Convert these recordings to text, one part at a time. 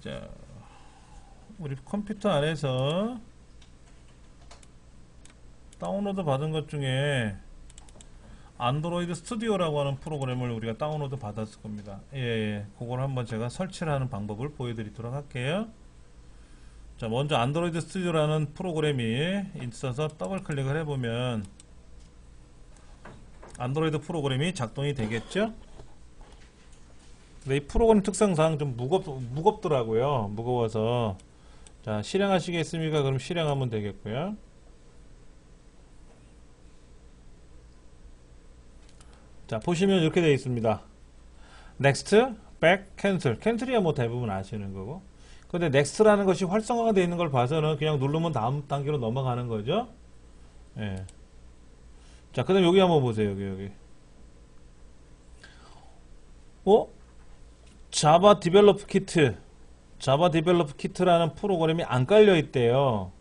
자, 우리 컴퓨터 안에서 다운로드 받은 것 중에 안드로이드 스튜디오라고 하는 프로그램을 우리가 다운로드 받았을 겁니다. 예, 그걸 한번 제가 설치를 하는 방법을 보여드리도록 할게요. 자, 먼저 안드로이드 스튜디오라는 프로그램이 있어서 더블 클릭을 해보면 안드로이드 프로그램이 작동이 되겠죠? 근데 이 프로그램 특성상 좀 무겁더라고요. 무거워서. 자, 실행하시겠습니까? 그럼 실행하면 되겠고요. 자, 보시면 이렇게 되어 있습니다. Next, Back, Cancel. 캔슬이야 뭐 대부분 아시는 거고. 근데 Next라는 것이 활성화가 되어 있는 걸 봐서는 그냥 누르면 다음 단계로 넘어가는 거죠. 예. 자, 그 다음 여기 한번 보세요. 여기. 자바 디벨로프 키트. 자바 디벨로프 키트라는 프로그램이 안 깔려 있대요.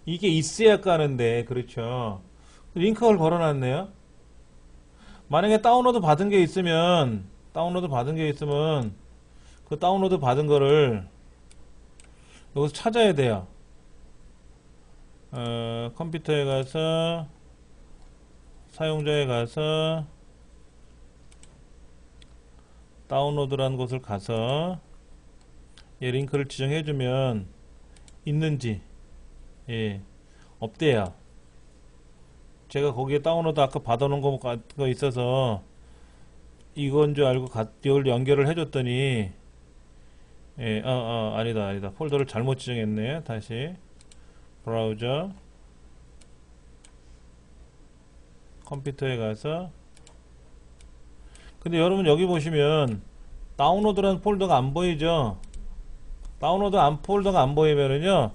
이게 있어야 까는데, 그렇죠. 링크를 걸어놨네요. 만약에 다운로드 받은 게 있으면 그 다운로드 받은 거를 여기서 찾아야 돼요. 컴퓨터에 가서 사용자에 가서 다운로드라는 곳을 가서 링크를 지정해주면 있는지 없대요. 제가 거기에 다운로드 아까 받아놓은 거 있어서 이건 줄 알고 이걸 연결을 해줬더니 아니다. 폴더를 잘못 지정했네. 다시 브라우저 컴퓨터에 가서 근데 여러분 여기 보시면 다운로드라는 폴더가 안 보이죠? 다운로드 폴더가 안 보이면은요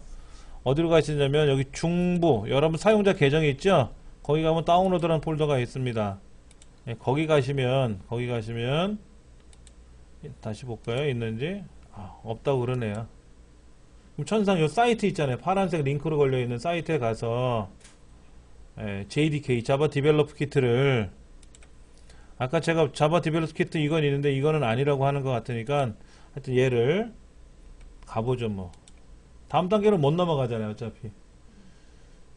어디로 가시냐면 여기 중부 여러분 사용자 계정이 있죠? 거기 가면 다운로드라는 폴더가 있습니다. 거기 가시면 다시 볼까요? 있는지 없다고 그러네요. 그럼 천상 요 사이트 있잖아요. 파란색 링크로 걸려있는 사이트에 가서 JDK 자바 디벨로프 키트를 아까 제가 자바 디벨로프 키트 이건 있는데 이거는 아니라고 하는 것 같으니까 하여튼 얘를 가보죠. 뭐 다음 단계로 못 넘어가잖아요. 어차피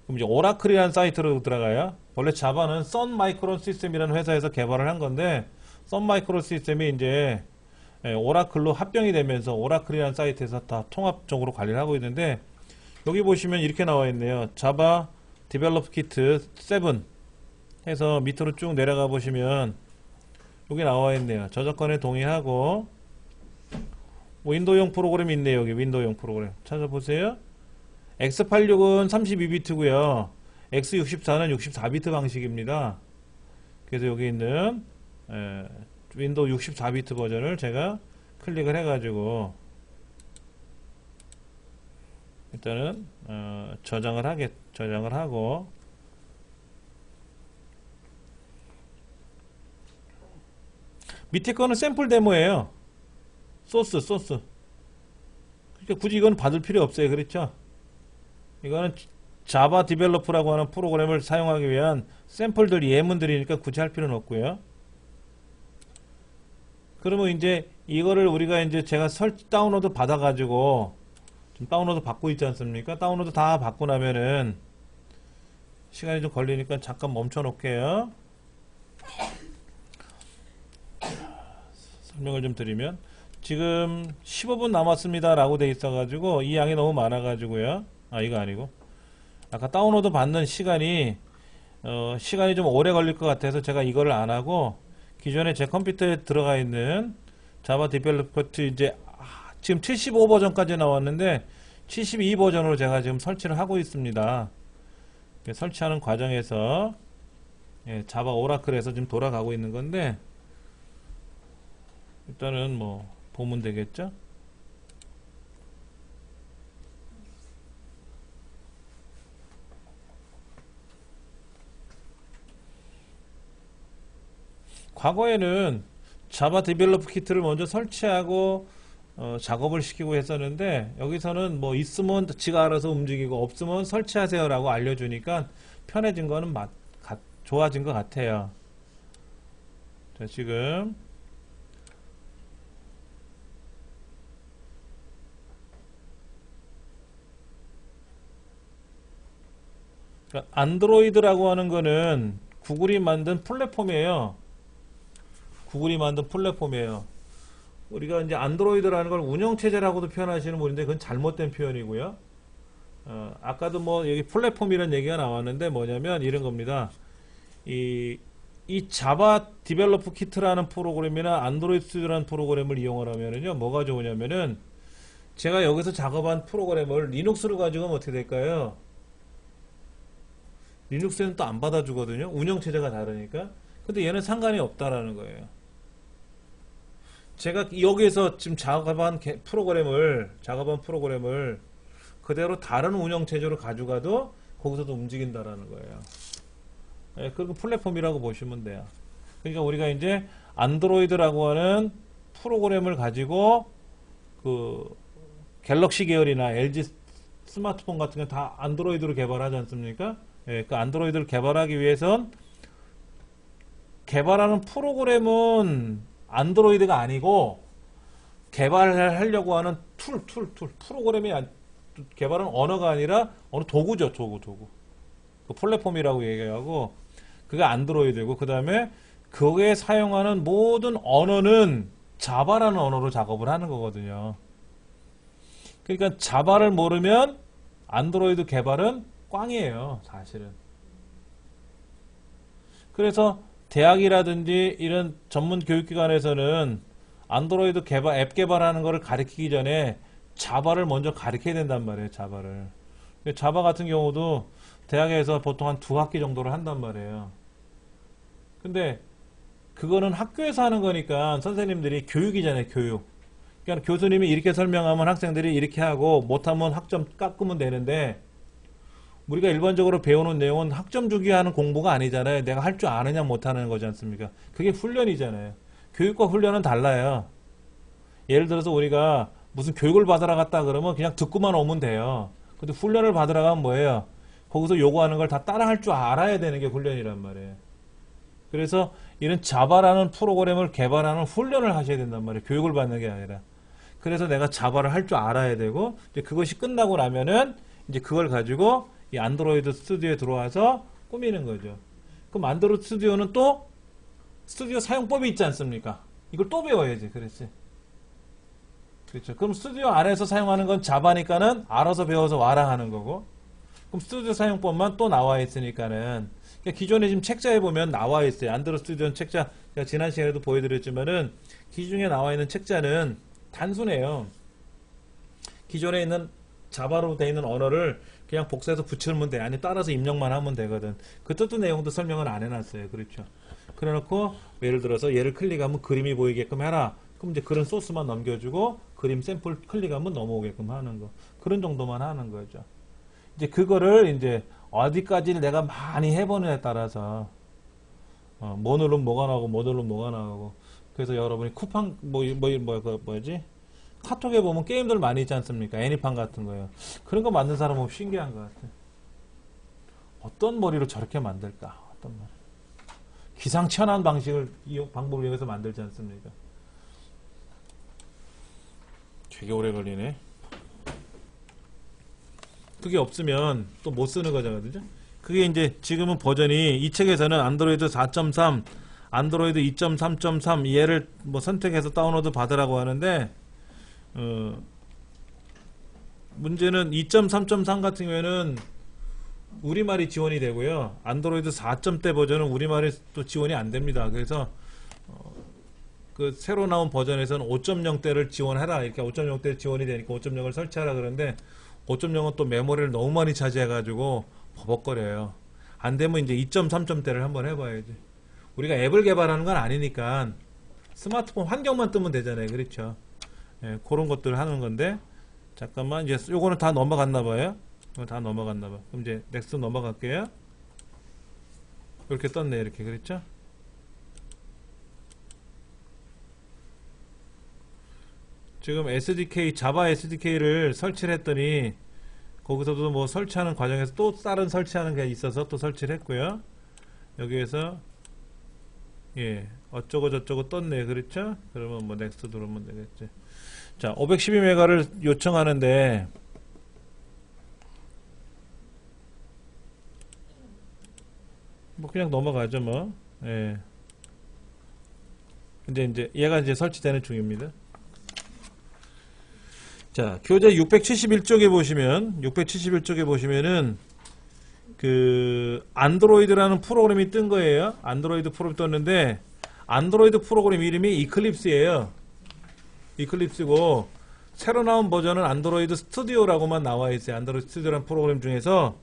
그럼 이제 오라클이라는 사이트로 들어가요. 원래 자바는 선 마이크론 시스템이라는 회사에서 개발을 한 건데 선 마이크론 시스템이 이제 오라클로 합병이 되면서 오라클이라는 사이트에서 다 통합적으로 관리를 하고 있는데 여기 보시면 이렇게 나와 있네요. 자바 디벨로프 키트 7 해서 밑으로 쭉 내려가 보시면 여기 나와 있네요. 저작권에 동의하고 윈도우용 프로그램이 있네요. 여기 윈도우용 프로그램 찾아보세요. X86은 32비트고요. X64는 64비트 방식입니다. 그래서 여기 있는 윈도우 64비트 버전을 제가 클릭을 해가지고 일단은 저장을 하고 밑에 거는 샘플 데모예요. 소스. 그러니까 굳이 이건 받을 필요 없어요. 그렇죠? 이거는 자바 디벨로퍼라고 하는 프로그램을 사용하기 위한 샘플들 예문들이니까 굳이 할 필요는 없고요. 그러면 이제 이거를 우리가 이제 제가 다운로드 받아가지고 지금 다운로드 받고 있지 않습니까? 다운로드 다 받고 나면은 시간이 좀 걸리니까 잠깐 멈춰 놓을게요. 설명을 좀 드리면 지금 15분 남았습니다 라고 돼 있어 가지고 이 양이 너무 많아 가지고요. 이거 아니고 아까 다운로드 받는 시간이 좀 오래 걸릴 것 같아서 제가 이거를 안 하고 기존에 제 컴퓨터에 들어가 있는 자바 디벨로퍼 이제 지금 75 버전까지 나왔는데 72 버전으로 제가 지금 설치를 하고 있습니다. 설치하는 과정에서 자바 오라클에서 지금 돌아가고 있는 건데 일단은 뭐 보면 되겠죠. 과거에는 자바 디벨로프 키트를 먼저 설치하고 작업을 시키고 했었는데 여기서는 뭐 있으면 지가 알아서 움직이고 없으면 설치하세요 라고 알려주니까 편해진 거는 좋아진 것 같아요. 자, 지금 그러니까 안드로이드라고 하는 거는 구글이 만든 플랫폼이에요. 구글이 만든 플랫폼이에요. 우리가 이제 안드로이드라는 걸 운영체제라고도 표현하시는 분인데 그건 잘못된 표현이고요. 아까도 뭐 여기 플랫폼이라는 얘기가 나왔는데 뭐냐면 이런 겁니다. 이 자바 디벨로프 키트라는 프로그램이나 안드로이드 스튜디오라는 프로그램을 이용하면은요, 뭐가 좋으냐면은 제가 여기서 작업한 프로그램을 리눅스로 가지고 어떻게 될까요? 리눅스에는 또 안 받아주거든요. 운영체제가 다르니까. 근데 얘는 상관이 없다라는 거예요. 제가 여기에서 지금 작업한 프로그램을 그대로 다른 운영체제로 가져가도 거기서도 움직인다라는 거예요. 예, 그리고 플랫폼이라고 보시면 돼요. 그러니까 우리가 이제 안드로이드라고 하는 프로그램을 가지고 그 갤럭시 계열이나 LG 스마트폰 같은 거 다 안드로이드로 개발하지 않습니까? 예, 그 안드로이드를 개발하기 위해선 개발하는 프로그램은 안드로이드가 아니고 개발하려고 하는 프로그램이 개발은 언어가 아니라 어느 도구죠. 도구. 그 플랫폼이라고 얘기하고 그게 안드로이드고 그 다음에 그게 사용하는 모든 언어는 자바라는 언어로 작업을 하는 거거든요. 그러니까 자바를 모르면 안드로이드 개발은 꽝이에요, 사실은. 그래서 대학이라든지 이런 전문 교육기관에서는 안드로이드 개발, 앱 개발하는 거를 가르치기 전에 자바를 먼저 가르쳐야 된단 말이에요, 자바를. 자바 같은 경우도 대학에서 보통 한 2학기 정도를 한단 말이에요. 근데 그거는 학교에서 하는 거니까 선생님들이 교육이잖아요, 교육. 그러니까 교수님이 이렇게 설명하면 학생들이 이렇게 하고 못하면 학점 깎으면 되는데 우리가 일반적으로 배우는 내용은 학점 주기 하는 공부가 아니잖아요. 내가 할 줄 아느냐 못하는 거지 않습니까? 그게 훈련이잖아요. 교육과 훈련은 달라요. 예를 들어서 우리가 무슨 교육을 받으러 갔다 그러면 그냥 듣고만 오면 돼요. 근데 훈련을 받으러 가면 뭐예요? 거기서 요구하는 걸 다 따라 할 줄 알아야 되는 게 훈련이란 말이에요. 그래서 이런 자바라는 프로그램을 개발하는 훈련을 하셔야 된단 말이에요. 교육을 받는 게 아니라. 그래서 내가 자바를 할 줄 알아야 되고 이제 그것이 끝나고 나면은 이제 그걸 가지고 이 안드로이드 스튜디오에 들어와서 꾸미는 거죠. 그럼 안드로이드 스튜디오는 또 스튜디오 사용법이 있지 않습니까? 이걸 또 배워야지. 그렇지. 그렇죠. 그럼 스튜디오 안에서 사용하는 건 자바니까는 알아서 배워서 와라 하는 거고 그럼 스튜디오 사용법만 또 나와 있으니까는 그러니까 기존에 지금 책자에 보면 나와 있어요. 안드로이드 스튜디오 책자 제가 지난 시간에도 보여드렸지만은 기존에 나와 있는 책자는 단순해요. 기존에 있는 자바로 되어 있는 언어를 그냥 복사해서 붙이면 돼. 아니 따라서 입력만 하면 되거든. 그 뜻도 내용도 설명을 안 해놨어요. 그렇죠. 그래놓고 예를 들어서 얘를 클릭하면 그림이 보이게끔 해라. 그럼 이제 그런 소스만 넘겨주고 그림 샘플 클릭하면 넘어오게끔 하는 거. 그런 정도만 하는 거죠. 이제 그거를 이제 어디까지 내가 많이 해보느냐에 따라서 뭐 누르면 뭐가 나오고 뭐 누르면 뭐가 나오고 그래서 여러분이 쿠팡 뭐지? 카톡에 보면 게임들 많이 있지 않습니까? 애니팡 같은 거요. 그런 거 만든 사람 보면 신기한 것 같아. 어떤 머리로 저렇게 만들까? 어떤 머리. 기상천외한 방법을 이용해서 만들지 않습니까? 되게 오래 걸리네. 그게 없으면 또 못 쓰는 거잖아요. 그게 이제 지금은 버전이 이 책에서는 안드로이드 4.3, 안드로이드 2.3.3 얘를 뭐 선택해서 다운로드 받으라고 하는데 문제는 2.3.3 같은 경우에는 우리말이 지원이 되고요. 안드로이드 4.0 버전은 우리말이 또 지원이 안 됩니다. 그래서 그 새로 나온 버전에서는 5.0대를 지원해라. 이렇게 5.0대 지원이 되니까 5.0을 설치하라 그러는데 5.0은 또 메모리를 너무 많이 차지해가지고 버벅거려요. 안 되면 이제 2.3.대를 한번 해봐야지. 우리가 앱을 개발하는 건 아니니까 스마트폰 환경만 뜨면 되잖아요. 그렇죠? 예, 그런 것들을 하는 건데 잠깐만 이제 요거는 다 넘어갔나봐요. 다 넘어갔나봐. 그럼 이제 넥스트 넘어갈게요. 이렇게 떴네. 이렇게 그랬죠? 지금 SDK, 자바 SDK를 설치를 했더니 거기서도 뭐 설치하는 과정에서 또 다른 설치하는 게 있어서 또 설치를 했고요. 여기에서 예 어쩌고 저쩌고 떴네. 그렇죠? 그러면 뭐 넥스트 누르면 되겠지. 자 512메가를 요청하는데 뭐 그냥 넘어가죠 뭐. 예. 이제 얘가 이제 설치되는 중입니다. 자, 교재 671쪽에 보시면은 그 안드로이드라는 프로그램이 뜬 거예요. 안드로이드 프로그램 떴는데 안드로이드 프로그램 이름이 이클립스예요. 이클립스고 새로 나온 버전은 안드로이드 스튜디오라고만 나와 있어요. 안드로이드 스튜디오라는 프로그램 중에서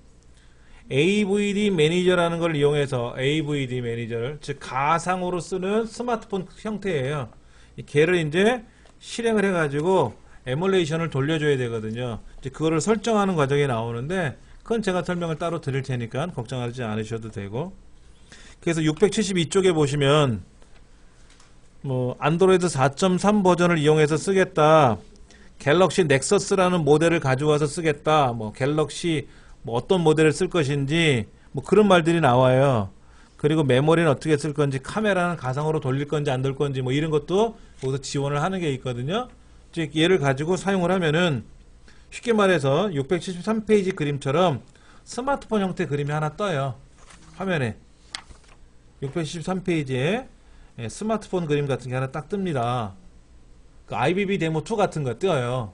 AVD 매니저라는 걸 이용해서 AVD 매니저를 즉 가상으로 쓰는 스마트폰 형태예요. 걔를 이제 실행을 해가지고 에뮬레이션을 돌려줘야 되거든요. 이제 그거를 설정하는 과정이 나오는데 그건 제가 설명을 따로 드릴 테니까 걱정하지 않으셔도 되고. 그래서 672쪽에 보시면 뭐 안드로이드 4.3 버전을 이용해서 쓰겠다. 갤럭시 넥서스라는 모델을 가져와서 쓰겠다. 뭐 갤럭시 뭐 어떤 모델을 쓸 것인지 뭐 그런 말들이 나와요. 그리고 메모리는 어떻게 쓸 건지, 카메라는 가상으로 돌릴 건지 안 돌릴 건지 뭐 이런 것도 여기서 지원을 하는 게 있거든요. 즉 얘를 가지고 사용을 하면은 쉽게 말해서 673페이지 그림처럼 스마트폰 형태 그림이 하나 떠요. 화면에 673페이지에 스마트폰 그림 같은 게 하나 딱 뜹니다. 그 IBB 데모 2 같은 거 떠요.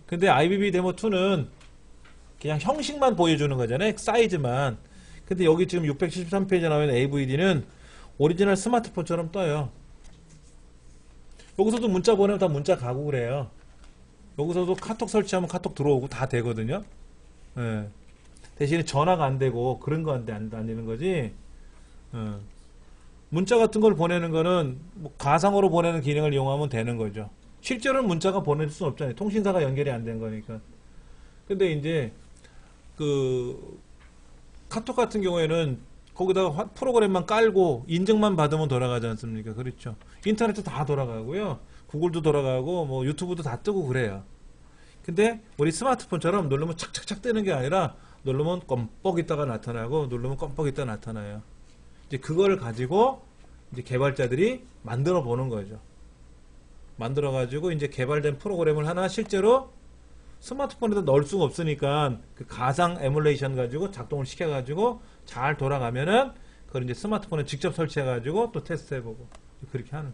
근데 IBB 데모 2는 그냥 형식만 보여주는 거잖아요. 사이즈만. 근데 여기 지금 673페이지에 나오는 AVD는 오리지널 스마트폰처럼 떠요. 여기서도 문자 보내면 다 문자 가고 그래요. 여기서도 카톡 설치하면 카톡 들어오고 다 되거든요. 예. 대신에 전화가 안 되고 그런 거 안 되는 거지. 문자 같은 걸 보내는 거는 뭐 가상으로 보내는 기능을 이용하면 되는 거죠. 실제로는 문자가 보낼 수는 없잖아요. 통신사가 연결이 안 된 거니까. 근데 이제 그 카톡 같은 경우에는 거기다가 프로그램만 깔고 인증만 받으면 돌아가지 않습니까? 그렇죠. 인터넷도 다 돌아가고요. 구글도 돌아가고 뭐 유튜브도 다 뜨고 그래요. 근데 우리 스마트폰처럼 누르면 착착착 뜨는 게 아니라 누르면 껌뻑 있다가 나타나고 누르면 껌뻑 있다가 나타나요. 이제 그걸 가지고 이제 개발자들이 만들어 보는 거죠. 만들어 가지고 이제 개발된 프로그램을 하나 실제로 스마트폰에다 넣을 수가 없으니까 그 가상 에뮬레이션 가지고 작동을 시켜 가지고 잘 돌아가면은 그걸 이제 스마트폰에 직접 설치해 가지고 또 테스트 해보고 그렇게 하는.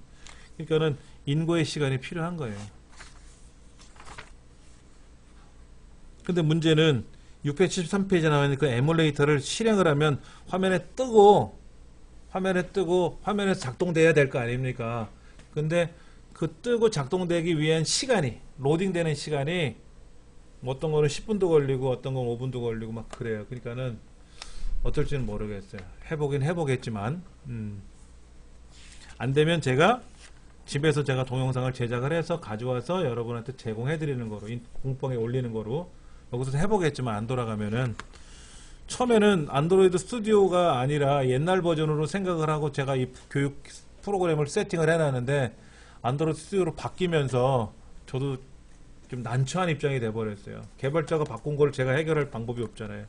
그러니까는 인고의 시간이 필요한 거예요. 근데 문제는 673페이지에 나와있는 그 에뮬레이터를 실행을 하면 화면에 뜨고 화면에서 작동돼야 될 거 아닙니까? 근데 그 뜨고 작동되기 위한 시간이, 로딩되는 시간이 어떤 거는 10분도 걸리고 어떤 건 5분도 걸리고 막 그래요. 그러니까는 어떨지는 모르겠어요. 해보긴 해보겠지만 안 되면 집에서 제가 동영상을 제작을 해서 가져와서 여러분한테 제공해 드리는 거로, 공방에 올리는 거로 여기서 해보겠지만 안 돌아가면은, 처음에는 안드로이드 스튜디오가 아니라 옛날 버전으로 생각을 하고 제가 이 교육 프로그램을 세팅을 해놨는데 안드로이드 스튜디오로 바뀌면서 저도 좀 난처한 입장이 돼버렸어요. 개발자가 바꾼 걸 제가 해결할 방법이 없잖아요.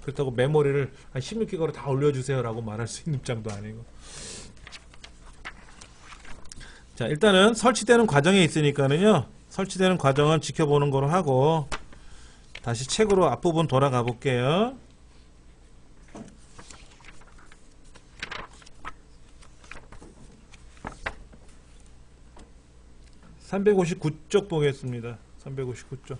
그렇다고 메모리를 한 16기가로 다 올려주세요 라고 말할 수 있는 입장도 아니고. 자, 일단은 설치되는 과정에 있으니까는요, 설치되는 과정을 지켜보는 거로 하고 다시 책으로 앞부분 돌아가 볼게요. (359쪽) 보겠습니다. 359쪽.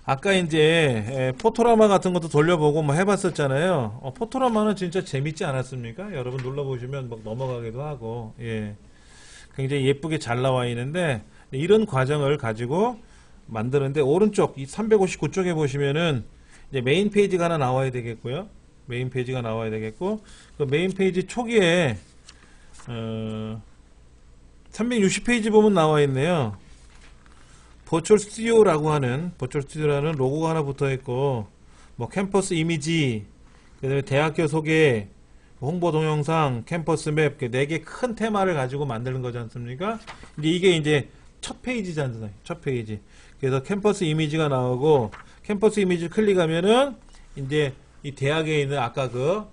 아까 이제 포토라마 같은 것도 돌려보고 뭐 해봤었잖아요. 포토라마는 진짜 재밌지 않았습니까? 여러분 눌러보시면 막 넘어가기도 하고, 예, 굉장히 예쁘게 잘 나와 있는데 이런 과정을 가지고 만드는데, 오른쪽 이 359쪽에 보시면은 이제 메인 페이지가 하나 나와야 되겠고요. 메인 페이지가 나와야 되겠고, 그 메인 페이지 초기에 360페이지 보면 나와 있네요. 버추얼 스튜디오라고 하는, 버추얼 스튜디오라는 로고가 하나 붙어 있고, 뭐 캠퍼스 이미지, 그 다음에 대학교 소개, 홍보 동영상, 캠퍼스 맵, 4개 큰 테마를 가지고 만드는 거지 않습니까? 이게 이제 첫 페이지잖아요. 첫 페이지. 그래서 캠퍼스 이미지가 나오고, 캠퍼스 이미지를 클릭하면은 이제 이 대학에 있는 아까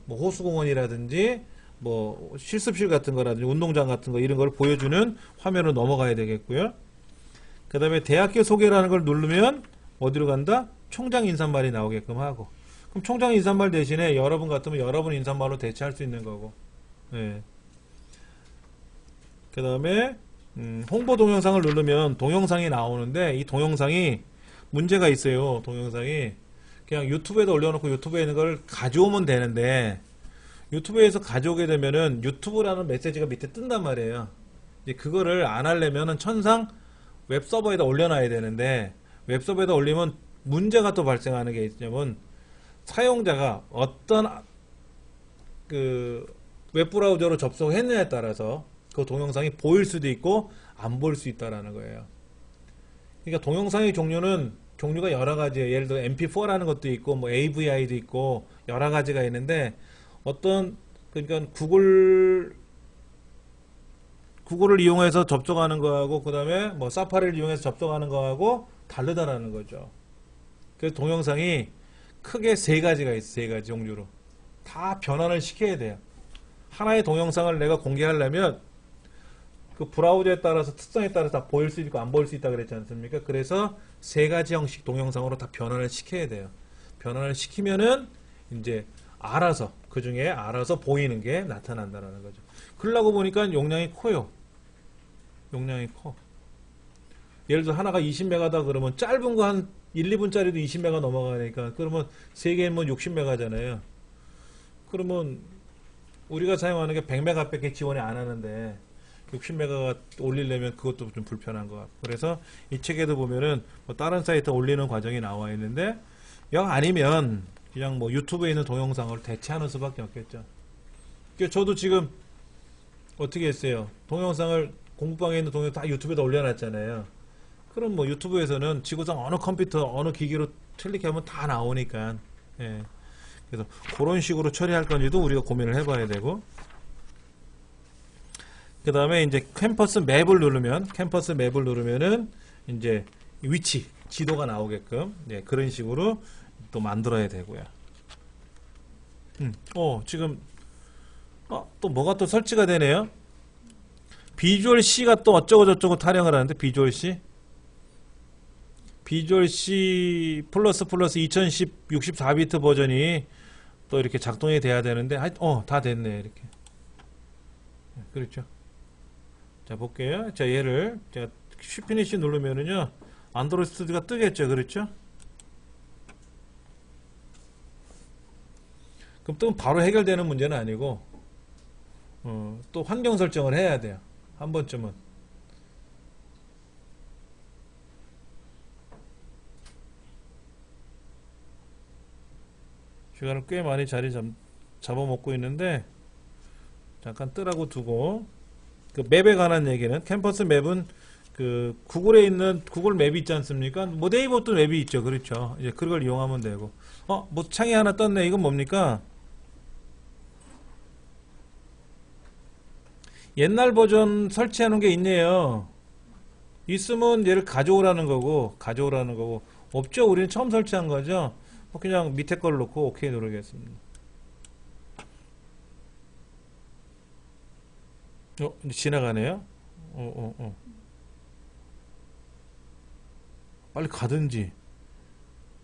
뭐 호수공원이라든지 뭐 실습실 같은 거라든지 운동장 같은 거 이런 걸 보여주는 화면으로 넘어가야 되겠고요. 그 다음에 대학교 소개라는 걸 누르면 어디로 간다? 총장 인사말이 나오게끔 하고. 그럼 총장 인사말 대신에 여러분 같으면 여러분 인사말로 대체할 수 있는 거고. 예. 그 다음에 홍보 동영상을 누르면 동영상이 나오는데 이 동영상이 문제가 있어요. 동영상이 그냥 유튜브에다 올려놓고 유튜브에 있는 걸 가져오면 되는데 유튜브에서 가져오게 되면은 유튜브라는 메시지가 밑에 뜬단 말이에요. 이제 그거를 안 하려면은 천상 웹서버에다 올려놔야 되는데 웹서버에다 올리면 문제가 또 발생하는 게 있냐면 사용자가 어떤 그 웹브라우저로 접속했느냐에 따라서 그 동영상이 보일 수도 있고 안 보일 수 있다라는 거예요. 그러니까 동영상의 종류가 여러 가지예요. 예를 들어 MP4라는 것도 있고 뭐 AVI도 있고 여러 가지가 있는데 그러니까 구글을 이용해서 접속하는 거하고 그 다음에 뭐 사파리를 이용해서 접속하는 거하고 다르다라는 거죠. 그래서 동영상이 크게 세 가지가 있어요. 세 가지 종류로 다 변환을 시켜야 돼요. 하나의 동영상을 내가 공개하려면 그 브라우저에 따라서 특성에 따라서 다 보일 수 있고 안 보일 수 있다 그랬지 않습니까? 그래서 세 가지 형식 동영상으로 다 변환을 시켜야 돼요. 변환을 시키면은 이제 알아서 그 중에 알아서 보이는 게 나타난다는 거죠. 그러려고 보니까 용량이 커요. 용량이 커. 예를 들어 하나가 20메가다 그러면 짧은 거 한 1, 2분짜리도 20메가 넘어가니까 그러면 3개면 60메가잖아요. 그러면 우리가 사용하는 게 100메가밖에 지원이 안 하는데 60메가가 올리려면 그것도 좀 불편한 것 같고 그래서 이 책에도 보면은 뭐 다른 사이트 올리는 과정이 나와 있는데 영 아니면 그냥 뭐 유튜브에 있는 동영상을 대체하는 수밖에 없겠죠. 그러니까 저도 지금 어떻게 했어요? 동영상을 공부방에 있는 동영상 다 유튜브에다 올려놨잖아요. 그럼 뭐 유튜브에서는 지구상 어느 컴퓨터 어느 기기로 클릭하면 다 나오니까 예. 그래서 그런 식으로 처리할 건지도 우리가 고민을 해봐야 되고 그 다음에 이제 캠퍼스 맵을 누르면은 이제 위치 지도가 나오게끔 네, 그런 식으로 또 만들어야 되고요. 지금 또 뭐가 또 설치가 되네요. 비주얼 C가 또 어쩌고 저쩌고 타령을 하는데 비주얼 C 플러스 2010 64비트 버전이 또 이렇게 작동이 돼야 되는데 다 됐네 이렇게. 그렇죠. 자 볼게요. 자 얘를 제가 쉬피니시 누르면은요 안드로이드 스튜디오가 뜨겠죠. 그렇죠. 그럼 또 바로 해결되는 문제는 아니고 또 환경 설정을 해야 돼요. 한 번쯤은. 시간을 꽤 많이 자리 잡아먹고 있는데 잠깐 뜨라고 두고 그 맵에 관한 얘기는 캠퍼스 맵은 그 구글에 있는 구글 맵이 있지 않습니까? 뭐 네이버도 맵이 있죠. 그렇죠. 이제 그걸 이용하면 되고 뭐 창이 하나 떴네. 이건 뭡니까? 옛날 버전 설치하는 게 있네요. 있으면 얘를 가져오라는 거고 없죠. 우리는 처음 설치한 거죠. 그냥 밑에 걸 놓고 OK 누르겠습니다. 이제 지나가네요. 빨리 가든지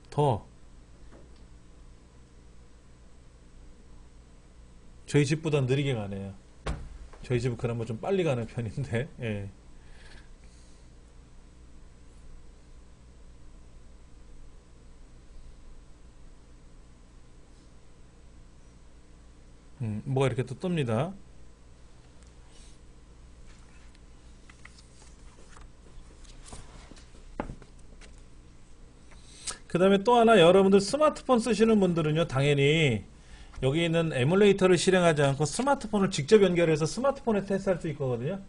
더 저희 집보다 느리게 가네요. 저희 집은 그나마 좀 빨리 가는 편인데 예. 뭐가 이렇게 또 뜹니다. 그 다음에 또 하나 여러분들 스마트폰 쓰시는 분들은요 당연히 여기 있는 에뮬레이터를 실행하지 않고 스마트폰을 직접 연결해서 스마트폰에 테스트할 수 있거든요.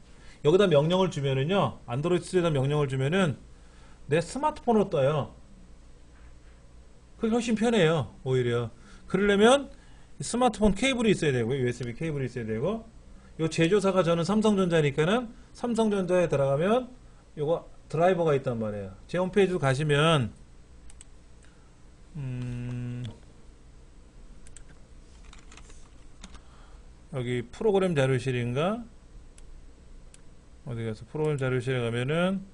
여기다 명령을 주면은요 안드로이드 스튜디오에다 명령을 주면은 내 스마트폰으로 떠요. 그게 훨씬 편해요. 오히려 그러려면 스마트폰 케이블이 있어야 되고요. USB 케이블이 있어야 되고 요 제조사가 저는 삼성전자니까는 삼성전자에 들어가면 요거 드라이버가 있단 말이에요. 제 홈페이지로 가시면 여기 프로그램 자료실인가 어디 가서 프로그램 자료실에 가면은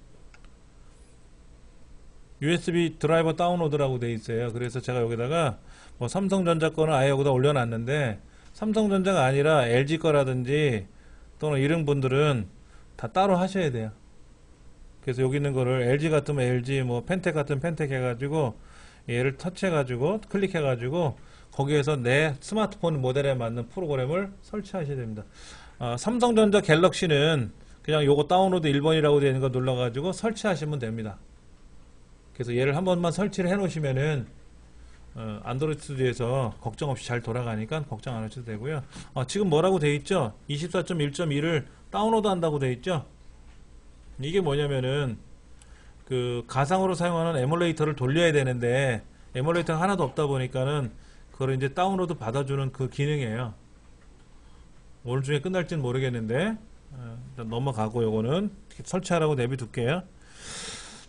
USB 드라이버 다운로드라고 돼 있어요. 그래서 제가 여기다가 뭐 삼성전자 거는 아예 여기다 올려놨는데, 삼성전자가 아니라 LG 거라든지 또는 이런 분들은 다 따로 하셔야 돼요. 그래서 여기 있는 거를 LG 같으면 LG, 뭐 펜텍 같으면 펜텍 해가지고 얘를 터치해가지고 클릭해가지고 거기에서 내 스마트폰 모델에 맞는 프로그램을 설치하셔야 됩니다. 삼성전자 갤럭시는 그냥 요거 다운로드 1번이라고 되어 있는 거 눌러가지고 설치하시면 됩니다. 그래서 얘를 한 번만 설치를 해 놓으시면은 안드로이드 스튜디오에서 걱정 없이 잘 돌아가니까 걱정 안 하셔도 되고요. 지금 뭐라고 되어 있죠? 24.1.1을 다운로드 한다고 되어 있죠? 이게 뭐냐면은 그 가상으로 사용하는 에뮬레이터를 돌려야 되는데 에뮬레이터가 하나도 없다 보니까는 그걸 이제 다운로드 받아주는 그 기능이에요. 오늘 중에 끝날지는 모르겠는데 일단 넘어가고 요거는 설치하라고 내비둘게요.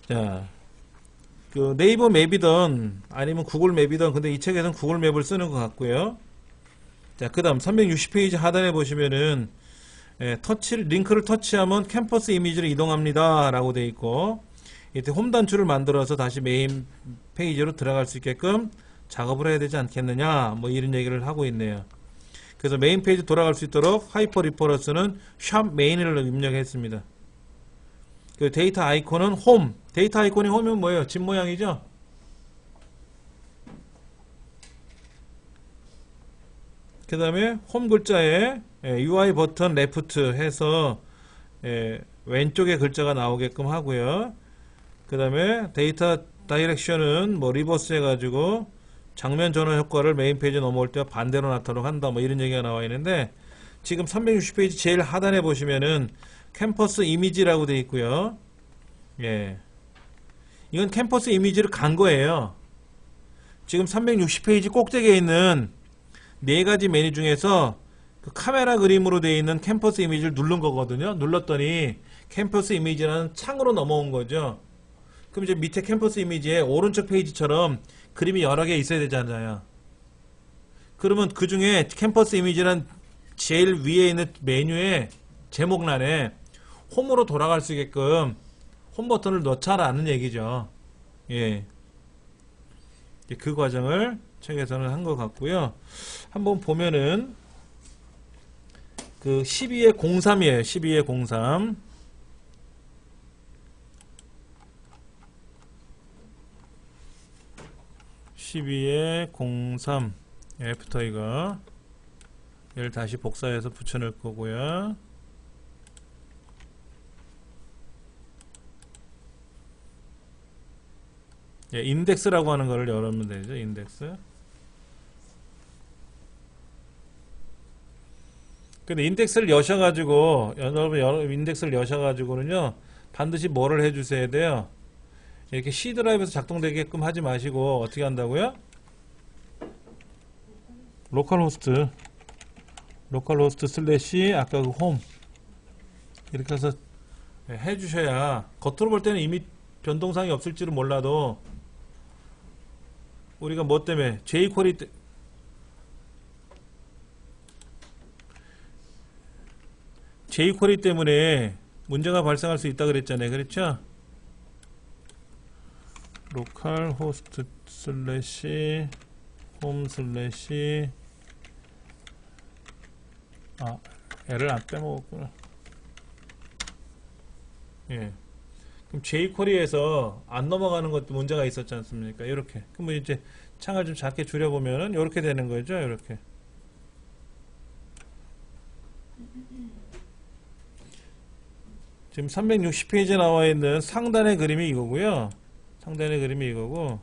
자, 그 네이버 맵이든 아니면 구글 맵이든, 근데 이 책에서는 구글 맵을 쓰는 것 같고요. 자, 그 다음 360페이지 하단에 보시면은 링크를 터치하면 캠퍼스 이미지로 이동합니다 라고 되어 있고, 이때 홈 단추를 만들어서 다시 메인 페이지로 들어갈 수 있게끔 작업을 해야 되지 않겠느냐, 뭐 이런 얘기를 하고 있네요. 그래서 메인 페이지 돌아갈 수 있도록 하이퍼 리퍼런스는 샵 메인을 입력했습니다. 그 데이터 아이콘은 홈. 데이터 아이콘이 홈이면 뭐예요? 집 모양이죠? 그 다음에 홈 글자에 UI 버튼 레프트 해서 왼쪽에 글자가 나오게끔 하고요. 그 다음에 데이터 다이렉션은 뭐 리버스 해가지고 장면 전환 효과를 메인 페이지에 넘어올 때 반대로 나타나도록 한다, 뭐 이런 얘기가 나와 있는데, 지금 360페이지 제일 하단에 보시면은 캠퍼스 이미지라고 되어 있고요. 예, 이건 캠퍼스 이미지를 간 거예요. 지금 360페이지 꼭대기에 있는 네 가지 메뉴 중에서 그 카메라 그림으로 되어 있는 캠퍼스 이미지를 누른 거거든요. 눌렀더니 캠퍼스 이미지라는 창으로 넘어온 거죠. 그럼 이제 밑에 캠퍼스 이미지에 오른쪽 페이지처럼 그림이 여러 개 있어야 되잖아요. 그러면 그 중에 캠퍼스 이미지란 제일 위에 있는 메뉴의 제목란에 홈으로 돌아갈 수 있게끔 홈 버튼을 넣자라는 얘기죠. 예. 그 과정을 책에서는 한 것 같고요. 한번 보면은 그 12의 03이에요. 12의 03. 애프터 이거 얘를 다시 복사해서 붙여넣을 거고요. 예, 인덱스라고 하는 거를 열으면 되죠. 인덱스. 근데 인덱스를 여셔가지고, 여러분 인덱스를 여셔가지고는요, 반드시 뭐를 해주셔야 돼요? 이렇게 C 드라이브에서 작동되게끔 하지 마시고, 어떻게 한다고요? 로컬호스트 슬래시 아까 그 홈 이렇게 해서 해주셔야, 겉으로 볼 때는 이미 변동사항이 없을지는 몰라도 우리가 뭐 때문에 jQuery 때문에 문제가 발생할 수 있다 그랬잖아요. 그렇죠? 로컬호스트 슬래시 홈 슬래시 L을 안 빼먹었구나. 예. 그럼 jQuery에서 안 넘어가는 것도 문제가 있었지 않습니까? 이렇게. 그럼 이제 창을 좀 작게 줄여보면은 이렇게 되는 거죠. 이렇게. 지금 360페이지에 나와 있는 상단의 그림이 이거고요. 상단의 그림이 이거고,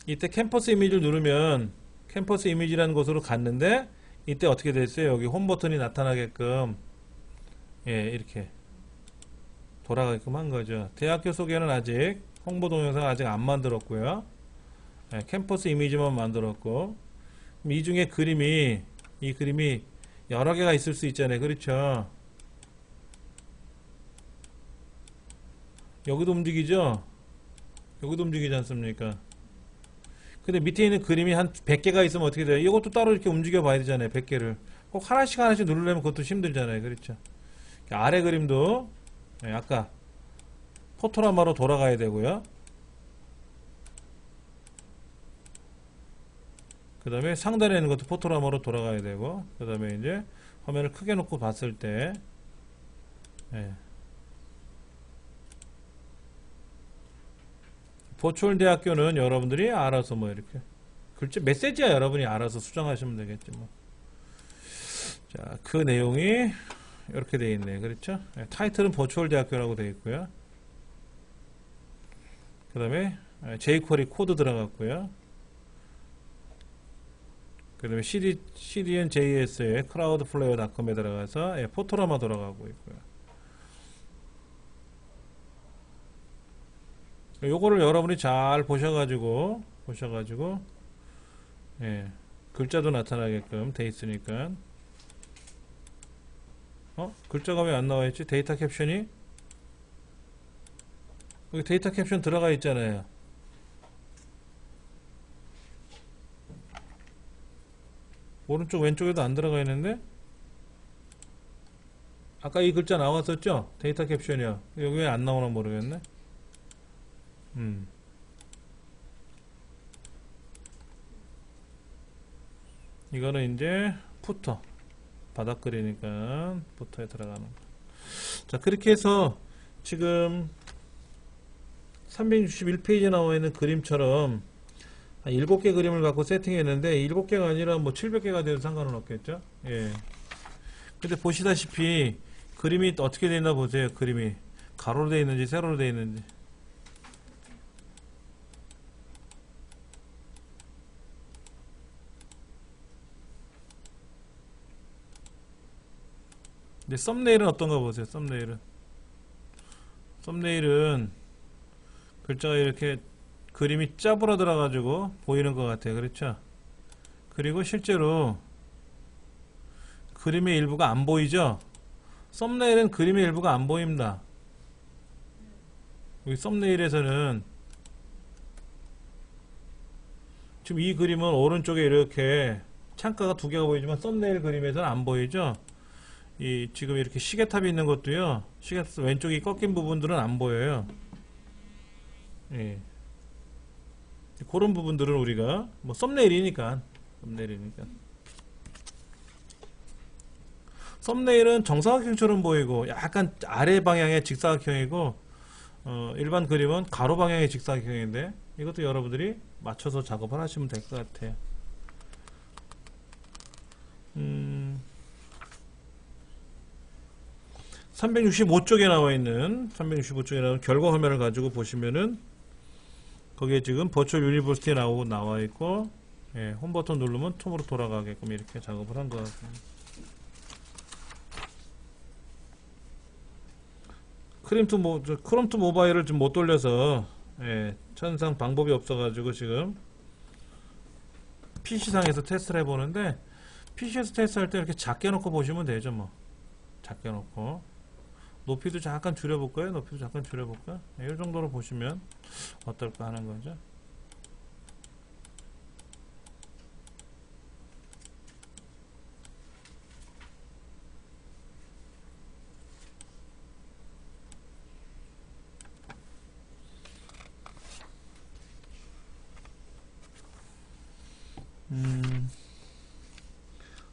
이때 캠퍼스 이미지를 누르면 캠퍼스 이미지라는 곳으로 갔는데, 이때 어떻게 됐어요? 여기 홈 버튼이 나타나게끔 이렇게 돌아가게끔 한 거죠. 대학교 소개는 아직 홍보 동영상 아직 안 만들었고요. 캠퍼스 이미지만 만들었고, 이 중에 이 그림이 여러 개가 있을 수 있잖아요. 그렇죠? 여기도 움직이죠? 여기도 움직이지 않습니까? 근데 밑에 있는 그림이 한 100개가 있으면 어떻게 돼요? 이것도 따로 이렇게 움직여 봐야 되잖아요. 100개를. 꼭 하나씩 누르려면 그것도 힘들잖아요. 그렇죠? 아래 그림도 아까 포토라마로 돌아가야 되고요. 그 다음에 상단에 있는 것도 포토라마로 돌아가야 되고, 그 다음에 이제 화면을 크게 놓고 봤을 때, 예. 버추얼 대학교는 여러분들이 알아서 뭐 이렇게 글자 메시지야 여러분이 알아서 수정하시면 되겠지 뭐. 자, 그 내용이 이렇게 되어 있네. 그렇죠? 예, 타이틀은 버추얼 대학교라고 되어 있고요. 그 다음에 jQuery 코드 들어갔고요. 그 다음에 CDN.JS의 cloudflare.com에 들어가서 포토라마 돌아가고 있고요. 요거를 여러분이 잘 보셔가지고 예, 글자도 나타나게끔 돼 있으니까. 글자가 왜 안 나와 있지? 데이터 캡션이 여기 데이터 캡션 들어가 있잖아요. 오른쪽 왼쪽에도 안 들어가 있는데 아까 이 글자 나왔었죠? 데이터 캡션이요. 여기 왜 안 나오나 모르겠네. 이거는 이제 푸터 바닥글이니까 푸터에 들어가는 거. 자, 그렇게 해서 지금 361페이지에 나와 있는 그림처럼 한 7개 그림을 갖고 세팅했는데 7개가 아니라 뭐 700개가 돼도 상관은 없겠죠. 예. 근데 보시다시피 그림이 어떻게 되어 있나 보세요. 그림이 가로로 되어 있는지 세로로 되어 있는지. 근데 썸네일은 어떤가 보세요. 썸네일은 글자가 이렇게 그림이 짜부러들어 가지고 보이는 것 같아요. 그렇죠? 그리고 실제로 그림의 일부가 안 보이죠? 썸네일은 그림의 일부가 안 보입니다. 여기 썸네일에서는 지금 이 그림은 오른쪽에 이렇게 창가가 두 개가 보이지만 썸네일 그림에서는 안 보이죠? 이 지금 이렇게 시계탑이 있는 것도요. 시계탑 왼쪽이 꺾인 부분들은 안 보여요. 예. 그런 부분들은 우리가 뭐 썸네일이니까 썸네일은 정사각형처럼 보이고 약간 아래 방향의 직사각형이고 일반 그림은 가로 방향의 직사각형인데 이것도 여러분들이 맞춰서 작업을 하시면 될 것 같아요. 365쪽에 나와 있는 결과 화면을 가지고 보시면은 거기에 지금 버추얼 유니버시티 나와 있고, 예, 홈 버튼 누르면 톱으로 돌아가게끔 이렇게 작업을 한 것 같습니다. 크롬 투 모바일을 좀 못 돌려서, 예, 천상 방법이 없어가지고 지금 PC상에서 테스트를 해보는데, PC에서 테스트할 때 이렇게 작게 놓고 보시면 되죠, 뭐. 작게 놓고. 높이도 잠깐 줄여볼까요? 네, 이 정도로 보시면 어떨까 하는 거죠. 음,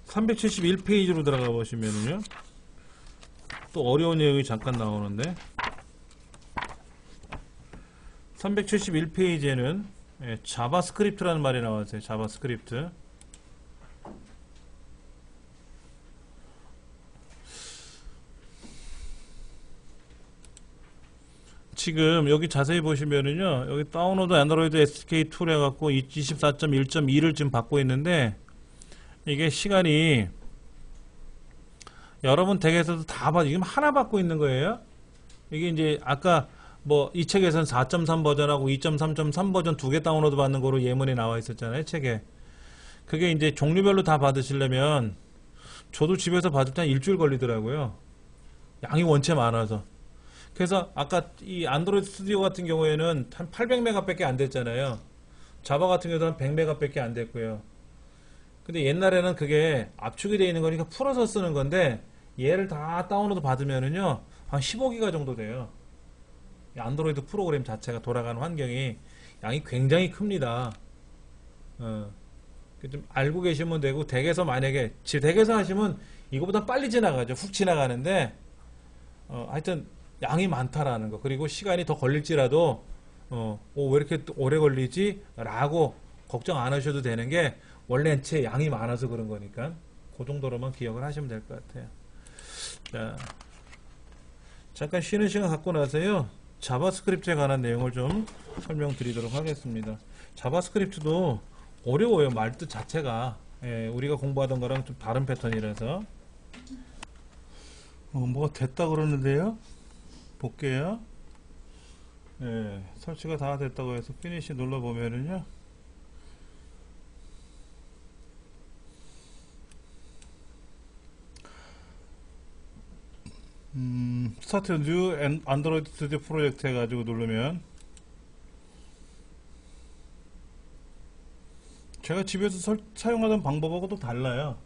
371페이지로 들어가 보시면은요. 또 어려운 내용이 잠깐 나오는데 371페이지에는 자바스크립트라는 말이 나왔어요. 자바스크립트. 지금 여기 자세히 보시면은요. 여기 다운로드 안드로이드 SDK 툴 해갖고 24.1.2를 지금 받고 있는데 이게 시간이 여러분 덱에서도 다 지금 하나 받고 있는 거예요. 이게 이제 아까 뭐 이 책에서는 4.3 버전하고 2.3.3 버전 두 개 다운로드 받는 거로 예문이 나와 있었잖아요. 책에. 그게 이제 종류별로 다 받으시려면 저도 집에서 받을 때 한 일주일 걸리더라고요. 양이 원체 많아서. 그래서 아까 이 안드로이드 스튜디오 같은 경우에는 한 800메가 밖에 안 됐잖아요. 자바 같은 경우도 한 100메가 밖에 안 됐고요. 근데 옛날에는 그게 압축이 되어 있는 거니까 풀어서 쓰는 건데 얘를 다 다운로드 받으면은요 한 15기가 정도 돼요. 이 안드로이드 프로그램 자체가 돌아가는 환경이 양이 굉장히 큽니다. 좀 알고 계시면 되고, 덱에서 만약에 덱에서 하시면 이거보다 빨리 지나가죠. 훅 지나가는데 하여튼 양이 많다라는 거, 그리고 시간이 더 걸릴지라도 왜 이렇게 오래 걸리지? 라고 걱정 안 하셔도 되는 게, 원래 제 양이 많아서 그런 거니까 그 정도로만 기억을 하시면 될 것 같아요. 자, 잠깐 쉬는 시간 갖고 나서요, 자바스크립트에 관한 내용을 좀 설명드리도록 하겠습니다. 자바스크립트도 어려워요. 말뜻 자체가 우리가 공부하던 거랑 좀 다른 패턴이라서. 뭐가 됐다 그러는데요, 볼게요. 설치가 다 됐다고 해서 피니시 눌러보면은요, 스타트 뉴 안드로이드 스튜디오 프로젝트 해가지고 누르면, 제가 집에서 사용하던 방법하고도 달라요.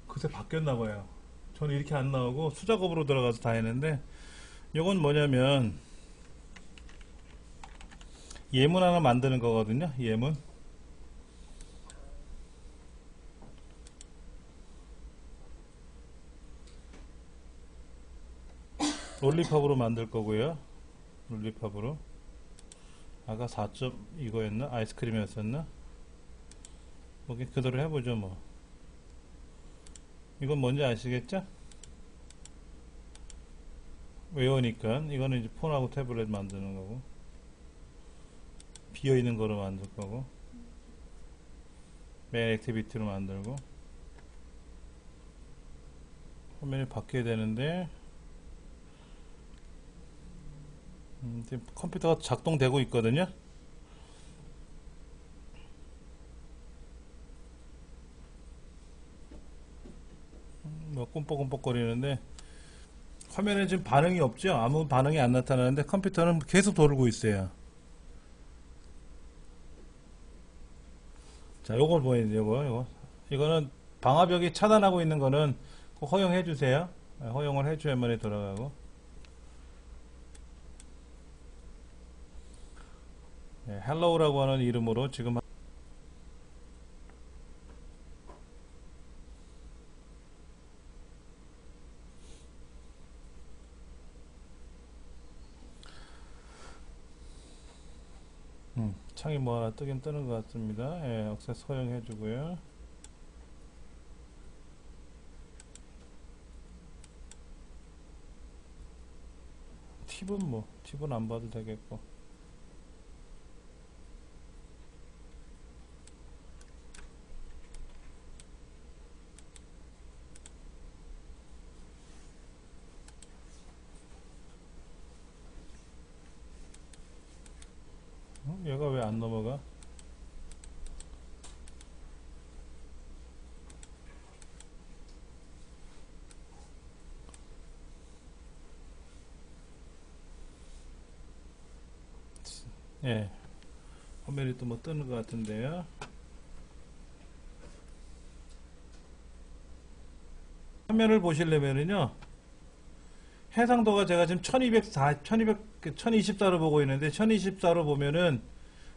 그새 바뀌었나봐요. 저는 이렇게 안 나오고 수작업으로 들어가서 다 했는데, 이건 뭐냐면 예문 하나 만드는 거거든요. 예문. 롤리팝으로 만들 거고요. 롤리팝으로. 아까 4점 이거였나? 아이스크림이었었나? 거기 그대로 해보죠 뭐. 이건 뭔지 아시겠죠? 외우니까. 이거는 이제 폰하고 태블릿 만드는 거고, 비어있는 거로 만들 거고, 메인 액티비티로 만들고, 화면이 바뀌어야 되는데, 지금 컴퓨터가 작동되고 있거든요. 뭐 꼼뻑꼼뻑 거리는데, 화면에 지금 반응이 없죠. 아무 반응이 안 나타나는데 컴퓨터는 계속 돌고 있어요. 자, 요걸 보여요. 이거는 방화벽이 차단하고 있는 거는 꼭 허용해 주세요. 허용을 해줘야만이 돌아가고. 헬로우라고 하는 이름으로 지금 창이 뭐 하나 뜨긴 뜨는 것 같습니다. 액세스 허용해 주고요. 팁은 안 봐도 되겠고. 얘가 왜 안 넘어가? 화면이 또 뭐 뜨는 것 같은데요. 화면을 보시려면은요, 해상도가 제가 지금 1224로 보고 있는데, 1024로 보면은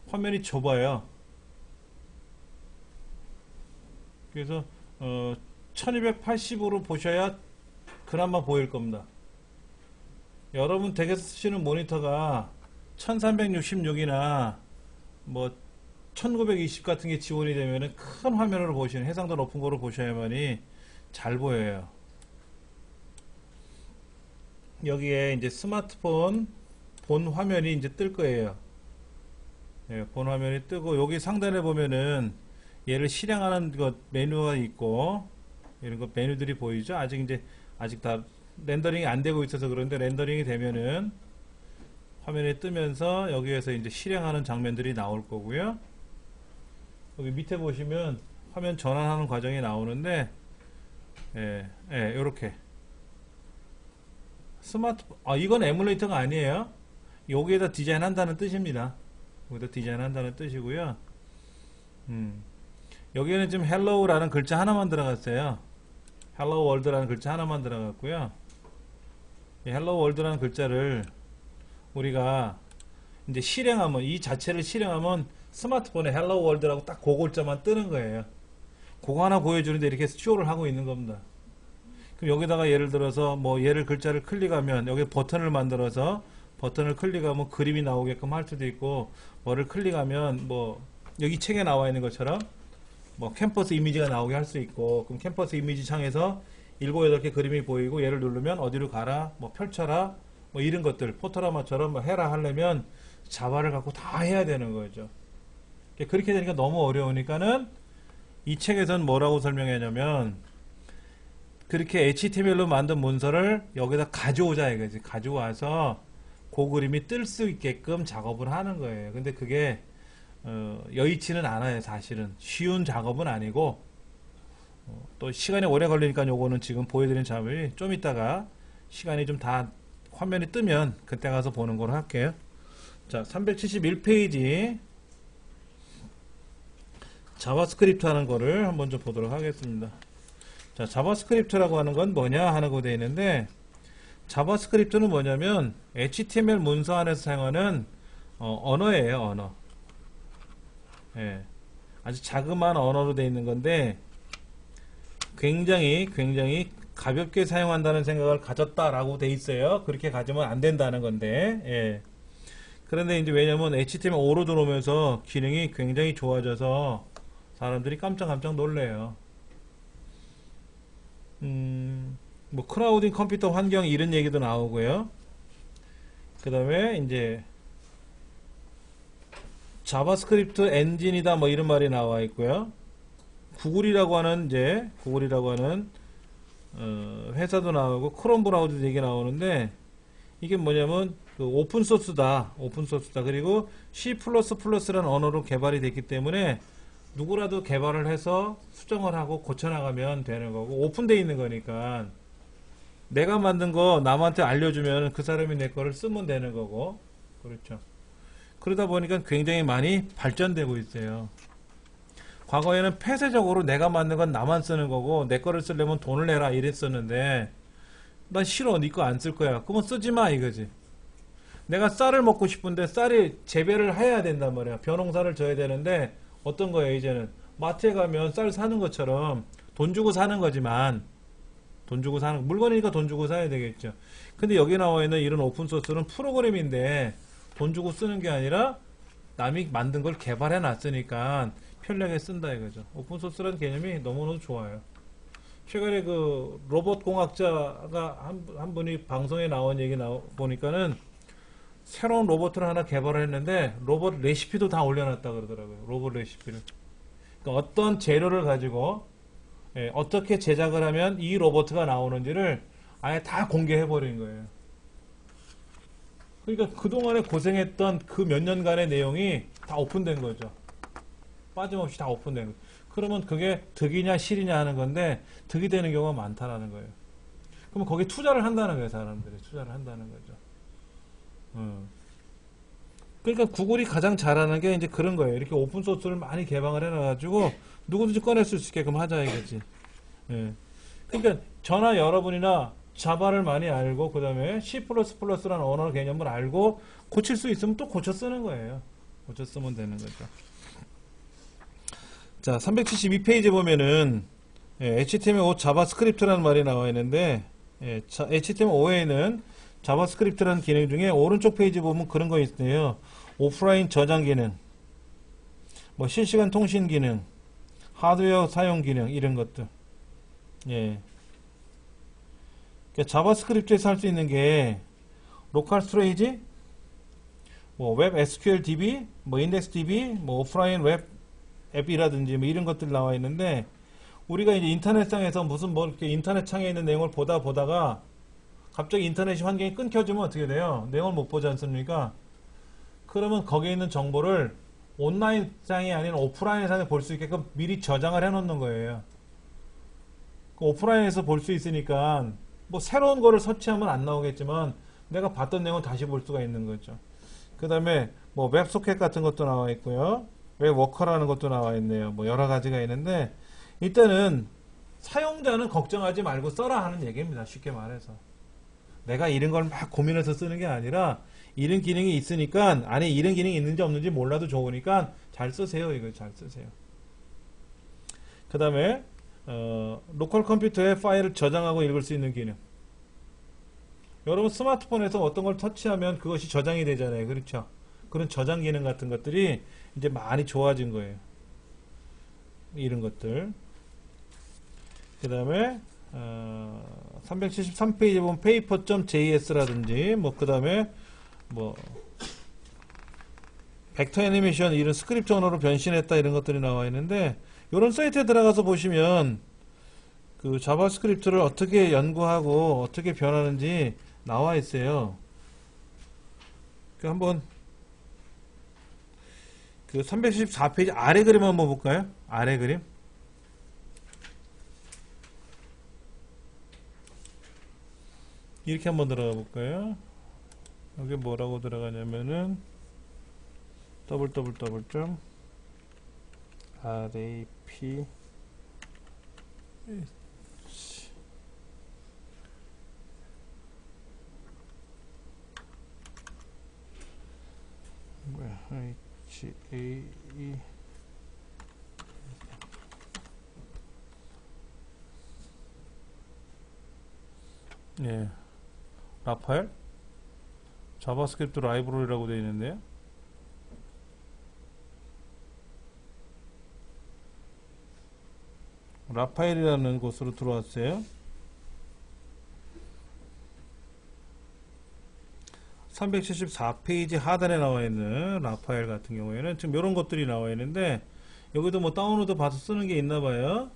화면이 좁아요. 그래서 1280으로 보셔야 그나마 보일 겁니다. 여러분 댁에서 쓰시는 모니터가 1366이나 뭐 1920 같은 게 지원이 되면은 큰 화면으로 보시는, 해상도 높은 거로 보셔야만이 잘 보여요. 여기에 이제 스마트폰 본 화면이 이제 뜰 거예요. 본 화면이 뜨고, 여기 상단에 보면은 얘를 실행하는 것 메뉴가 있고, 이런 거 메뉴들이 보이죠? 아직 다 렌더링이 안 되고 있어서 그런데, 렌더링이 되면은 화면에 뜨면서 여기에서 이제 실행하는 장면들이 나올 거고요. 여기 밑에 보시면 화면 전환하는 과정이 나오는데, 요렇게 스마트폰, 이건 에뮬레이터가 아니에요. 여기에다 디자인한다는 뜻입니다. 여기다 디자인한다는 뜻이고요. 여기에는 지금 헬로우라는 글자 하나만 들어갔어요. 헬로우 월드라는 글자 하나만 들어갔고요. 이 헬로우 월드라는 글자를 우리가 이제 실행하면, 이 자체를 실행하면 스마트폰에 헬로 월드라고 딱 그 글자만 뜨는 거예요. 그거 하나 보여주는데 이렇게 쇼를 하고 있는 겁니다. 그럼 여기다가 예를 들어서 뭐 얘를 글자를 클릭하면 여기 버튼을 만들어서 버튼을 클릭하면 그림이 나오게끔 할 수도 있고, 뭐를 클릭하면 뭐 여기 책에 나와 있는 것처럼 뭐 캠퍼스 이미지가 나오게 할 수 있고, 그럼 캠퍼스 이미지 창에서 7, 8개 그림이 보이고 얘를 누르면 어디로 가라, 뭐 펼쳐라, 뭐 이런 것들 포토라마처럼 뭐 해라 하려면 자바를 갖고 다 해야 되는 거죠. 그렇게 되니까 너무 어려우니까는 이 책에서는 뭐라고 설명하냐면, 그렇게 HTML로 만든 문서를 여기다 가져오자 이거지. 가져와서 그 그림이 뜰 수 있게끔 작업을 하는 거예요. 근데 그게 여의치는 않아요. 사실은 쉬운 작업은 아니고, 또 시간이 오래 걸리니까 요거는 지금 보여드린 작업이 좀 이따가 시간이 좀 다 화면이 뜨면 그때 가서 보는 걸로 할게요. 자, 371페이지 자바스크립트 하는 거를 한번 좀 보도록 하겠습니다. 자, 자바스크립트라고 하는 건 뭐냐 하는 거 되어 있는데, 자바스크립트는 뭐냐면 HTML 문서 안에서 사용하는 언어예요. 언어. 예, 아주 자그마한 언어로 되어 있는 건데, 굉장히 가볍게 사용한다는 생각을 가졌다라고 돼 있어요. 그렇게 가지면 안 된다는 건데, 예. 그런데 이제 왜냐면 HTML5로 들어오면서 기능이 굉장히 좋아져서 사람들이 깜짝 놀래요. 뭐 크라우딩 컴퓨터 환경 이런 얘기도 나오고요. 그 다음에 이제 자바스크립트 엔진이다 뭐 이런 말이 나와 있고요. 구글이라고 하는 회사도 나오고 크롬 브라우저도 얘기 나오는데, 이게 뭐냐면 그 오픈소스다. 그리고 C++라는 언어로 개발이 됐기 때문에 누구라도 개발을 해서 수정을 하고 고쳐나가면 되는 거고, 오픈되어 있는 거니까 내가 만든 거 남한테 알려주면 그 사람이 내 거를 쓰면 되는 거고, 그렇죠. 그러다 보니까 굉장히 많이 발전되고 있어요. 과거에는 폐쇄적으로 내가 만든 건 나만 쓰는 거고, 내 거를 쓰려면 돈을 내라 이랬었는데, 난 싫어, 네 거 안 쓸 거야. 그러면 쓰지 마 이거지. 내가 쌀을 먹고 싶은데 쌀이 재배를 해야 된단 말이야. 벼농사를 져야 되는데, 어떤 거예요 이제는 마트에 가면 쌀 사는 것처럼 돈 주고 사는 거지만, 물건이니까 돈 주고 사야 되겠죠. 근데 여기 나와 있는 이런 오픈소스는 프로그램인데 돈 주고 쓰는 게 아니라 남이 만든 걸 개발해 놨으니까 편리하게 쓴다 이거죠. 오픈소스라는 개념이 너무너무 좋아요. 최근에 그 로봇 공학자가 한 분이 방송에 나온 얘기 보니까는 새로운 로봇을 하나 개발을 했는데 로봇 레시피도 다 올려놨다 그러더라고요. 로봇 레시피를. 그러니까 어떤 재료를 가지고 어떻게 제작을 하면 이 로봇가 나오는지를 아예 다 공개해버린 거예요. 그러니까 그동안에 고생했던 그 몇 년간의 내용이 다 오픈된 거죠. 빠짐없이 다 오픈된 거예요. 그러면 그게 득이냐 실이냐 하는 건데, 득이 되는 경우가 많다라는 거예요. 그러면 거기에 투자를 한다는 거예요. 사람들이 투자를 한다는 거죠. 그러니까 구글이 가장 잘하는 게 이제 그런 거예요. 이렇게 오픈소스를 많이 개방을 해놔가지고 누구든지 꺼낼 수 있게끔 하자 이거지. 예. 그러니까 저나 여러분이나 자바를 많이 알고, 그 다음에 C++라는 언어 개념을 알고 고칠 수 있으면 또 고쳐 쓰는 거예요. 고쳐 쓰면 되는 거죠. 자, 372페이지 보면은 HTML5 자바스크립트라는 말이 나와 있는데, HTML5에는 자바스크립트라는 기능 중에 오른쪽 페이지 보면 그런 거 있어요. 오프라인 저장 기능, 뭐 실시간 통신 기능, 하드웨어 사용 기능 이런 것들. 예. 그러니까 자바스크립트에서 할 수 있는 게 로컬 스토리지, 뭐 웹 SQL DB, 뭐 인덱스 DB, 뭐 오프라인 웹 앱이라든지 뭐 이런 것들 나와 있는데, 우리가 이제 인터넷상에서 무슨 뭐 이렇게 인터넷 창에 있는 내용을 보다가 갑자기 인터넷이 환경이 끊겨지면 어떻게 돼요? 내용을 못 보지 않습니까? 그러면 거기에 있는 정보를 온라인상이 아닌 오프라인상에 볼 수 있게끔 미리 저장을 해 놓는 거예요. 오프라인에서 볼 수 있으니까 뭐 새로운 거를 서치하면 안 나오겠지만 내가 봤던 내용을 다시 볼 수가 있는 거죠. 그 다음에 뭐 웹소켓 같은 것도 나와 있고요. 웹워커라는 것도 나와 있네요. 뭐 여러 가지가 있는데, 일단은 사용자는 걱정하지 말고 써라 하는 얘기입니다. 쉽게 말해서. 내가 이런 걸 막 고민해서 쓰는 게 아니라 이런 기능이 있으니까 안에 이런 기능이 있는지 없는지 몰라도 좋으니까 잘 쓰세요. 이거 잘 쓰세요. 그 다음에 로컬 컴퓨터에 파일을 저장하고 읽을 수 있는 기능. 여러분 스마트폰에서 어떤 걸 터치하면 그것이 저장이 되잖아요. 그렇죠? 그런 저장 기능 같은 것들이 이제 많이 좋아진 거예요. 이런 것들. 그 다음에 373페이지 보면 paper.js라든지 그 다음에 벡터 애니메이션 이런 스크립트 언어로 변신했다 이런 것들이 나와 있는데, 이런 사이트에 들어가서 보시면 그 자바스크립트를 어떻게 연구하고 어떻게 변하는지 나와 있어요. 그 한번 그 314페이지 아래 그림 한번 볼까요? 아래 그림. 이렇게 한번 들어가 볼까요? 여기 뭐라고 들어가냐면은 www.rap HAE 네, 라파엘 자바스크립트 라이브러리라고 되어 있는데요. 라파엘이라는 곳으로 들어왔어요. 374페이지 하단에 나와 있는 라파엘 같은 경우에는 지금 이런 것들이 나와 있는데, 여기도 뭐 다운로드 받아서 쓰는 게 있나 봐요.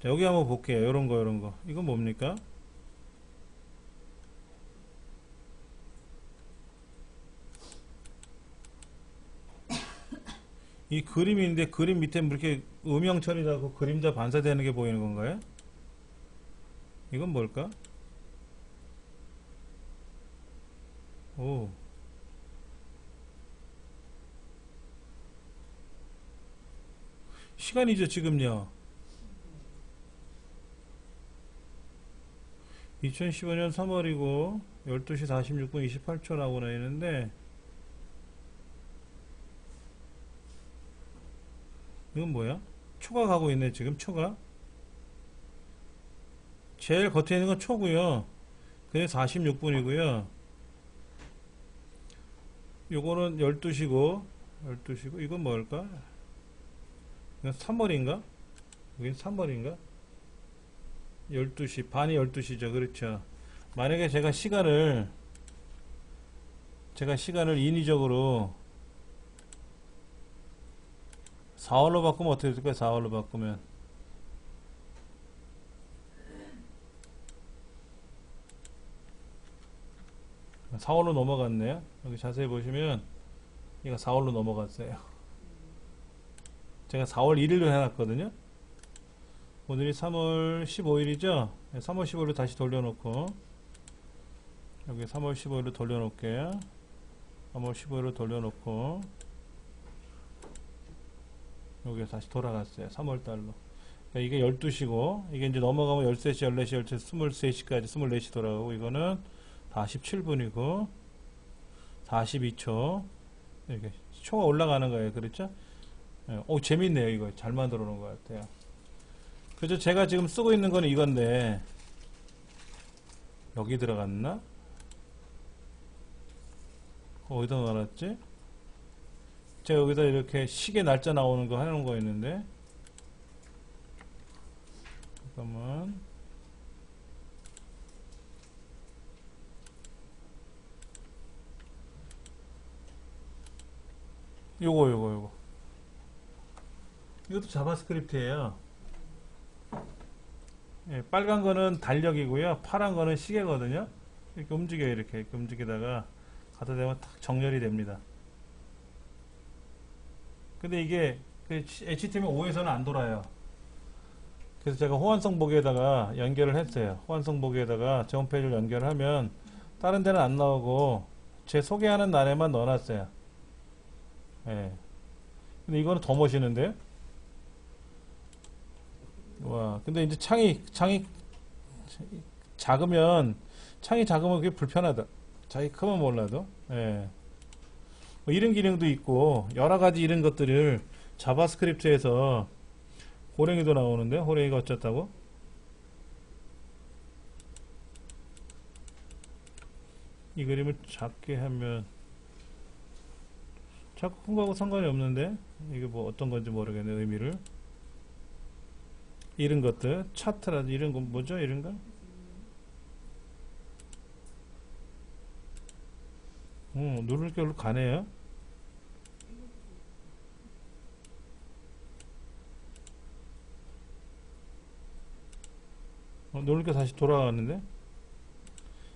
자, 여기 한번 볼게요. 이런 거. 이건 뭡니까? 이 그림인데 그림 밑에 이렇게 음영 처리하고 그림자 반사되는 게 보이는 건가요? 이건 뭘까? 오. 시간이죠, 지금요. 2015년 3월이고 12시 46분 28초 나오고 있는데, 이건 뭐야? 초가 가고 있네. 지금 초가 제일 겉에 있는 건 초고요. 그게 46분이고요. 요거는 12시고 이건 뭘까? 이건 3월인가? 여긴 3월인가? 12시 반이 12시죠. 그렇죠. 만약에 제가 시간을 인위적으로 4월로 바꾸면 어떻게 될까요? 4월로 바꾸면 4월로 넘어갔네요. 여기 자세히 보시면 얘가 4월로 넘어갔어요. 제가 4월 1일로 해놨거든요. 오늘이 3월 15일이죠. 3월 15일로 다시 돌려놓고, 여기 3월 15일로 돌려놓을게요. 3월 15일로 돌려놓고, 여기 다시 돌아갔어요. 3월달로. 그러니까 이게 12시고, 이게 이제 넘어가면 13시, 14시, 23시까지 24시 돌아가고, 이거는 다 17분이고, 42초. 이렇게 초가 올라가는 거예요. 그렇죠? 오, 재밌네요. 이거 잘 만들어 놓은 것 같아요. 그죠? 제가 지금 쓰고 있는 거는 이건데, 여기 들어갔나? 어디다 넣어놨지? 제가 여기다 이렇게 시계 날짜 나오는 거 해놓은 거 있는데, 잠깐만. 요거. 이것도 자바스크립트예요. 예, 빨간 거는 달력이고요. 파란 거는 시계거든요. 이렇게 움직여요. 이렇게 움직이다가 갖다 대면 탁 정렬이 됩니다. 근데 이게 HTML5에서는 안 돌아요. 그래서 제가 호환성 보기에다가 연결을 했어요. 호환성 보기에다가 제 홈페이지를 연결하면 다른 데는 안 나오고 제 소개하는 날에만 넣어놨어요. 예. 근데 이거는 더 멋있는데요? 와, 근데 이제 창이 작으면 그게 불편하다. 자기 크만 몰라도. 예. 뭐 이런 기능도 있고 여러 가지 이런 것들을 자바스크립트에서 호랭이도 나오는데 호랭이가 어쨌다고? 이 그림을 작게 하면 자꾸 큰 거하고 상관이 없는데 이게 뭐 어떤 건지 모르겠네 의미를. 이런 것들 차트라든지 이런 건 뭐죠? 이런 거? 누를 게 가네요. 누를 게 다시 돌아갔는데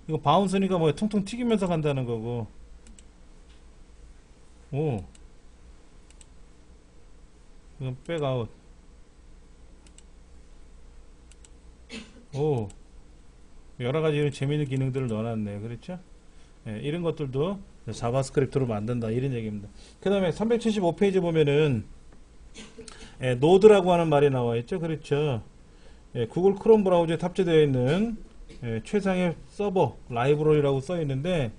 이거 바운스니까 뭐야 퉁퉁 튀기면서 간다는 거고. 오 이건 백아웃. 오 여러가지 이런 재미있는 기능들을 넣어놨네요. 그렇죠? 예, 이런 것들도 자바스크립트로 만든다 이런 얘기입니다. 그 다음에 375페이지 보면은 노드라고 하는 말이 나와 있죠. 그렇죠? 예, 구글 크롬 브라우저에 탑재되어 있는 최상의 서버 라이브러리라고 써 있는데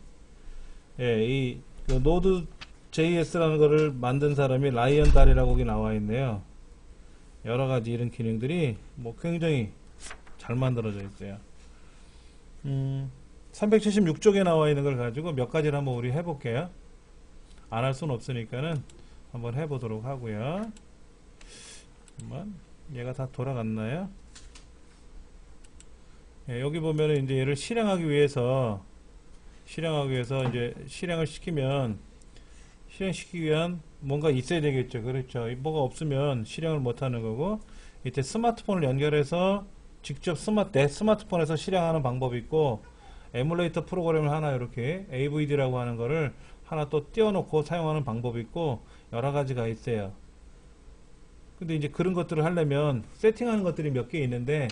이 노드 JS라는 거를 만든 사람이 라이언 달이라고 거기 나와 있네요. 여러 가지 이런 기능들이 뭐 굉장히 잘 만들어져 있어요. 376쪽에 나와 있는 걸 가지고 몇 가지를 한번 우리 해볼게요. 안 할 수는 없으니까는 한번 해보도록 하고요. 한번 얘가 다 돌아갔나요? 예, 여기 보면은 이제 얘를 실행하기 위해서 이제 실행시키기 위한 뭔가 있어야 되겠죠. 그렇죠. 뭐가 없으면 실행을 못 하는 거고, 이때 스마트폰을 연결해서 직접 내 스마트폰에서 실행하는 방법이 있고, 에뮬레이터 프로그램을 하나 이렇게 AVD라고 하는 거를 하나 또 띄워놓고 사용하는 방법이 있고, 여러 가지가 있어요. 근데 이제 그런 것들을 하려면 세팅하는 것들이 몇 개 있는데,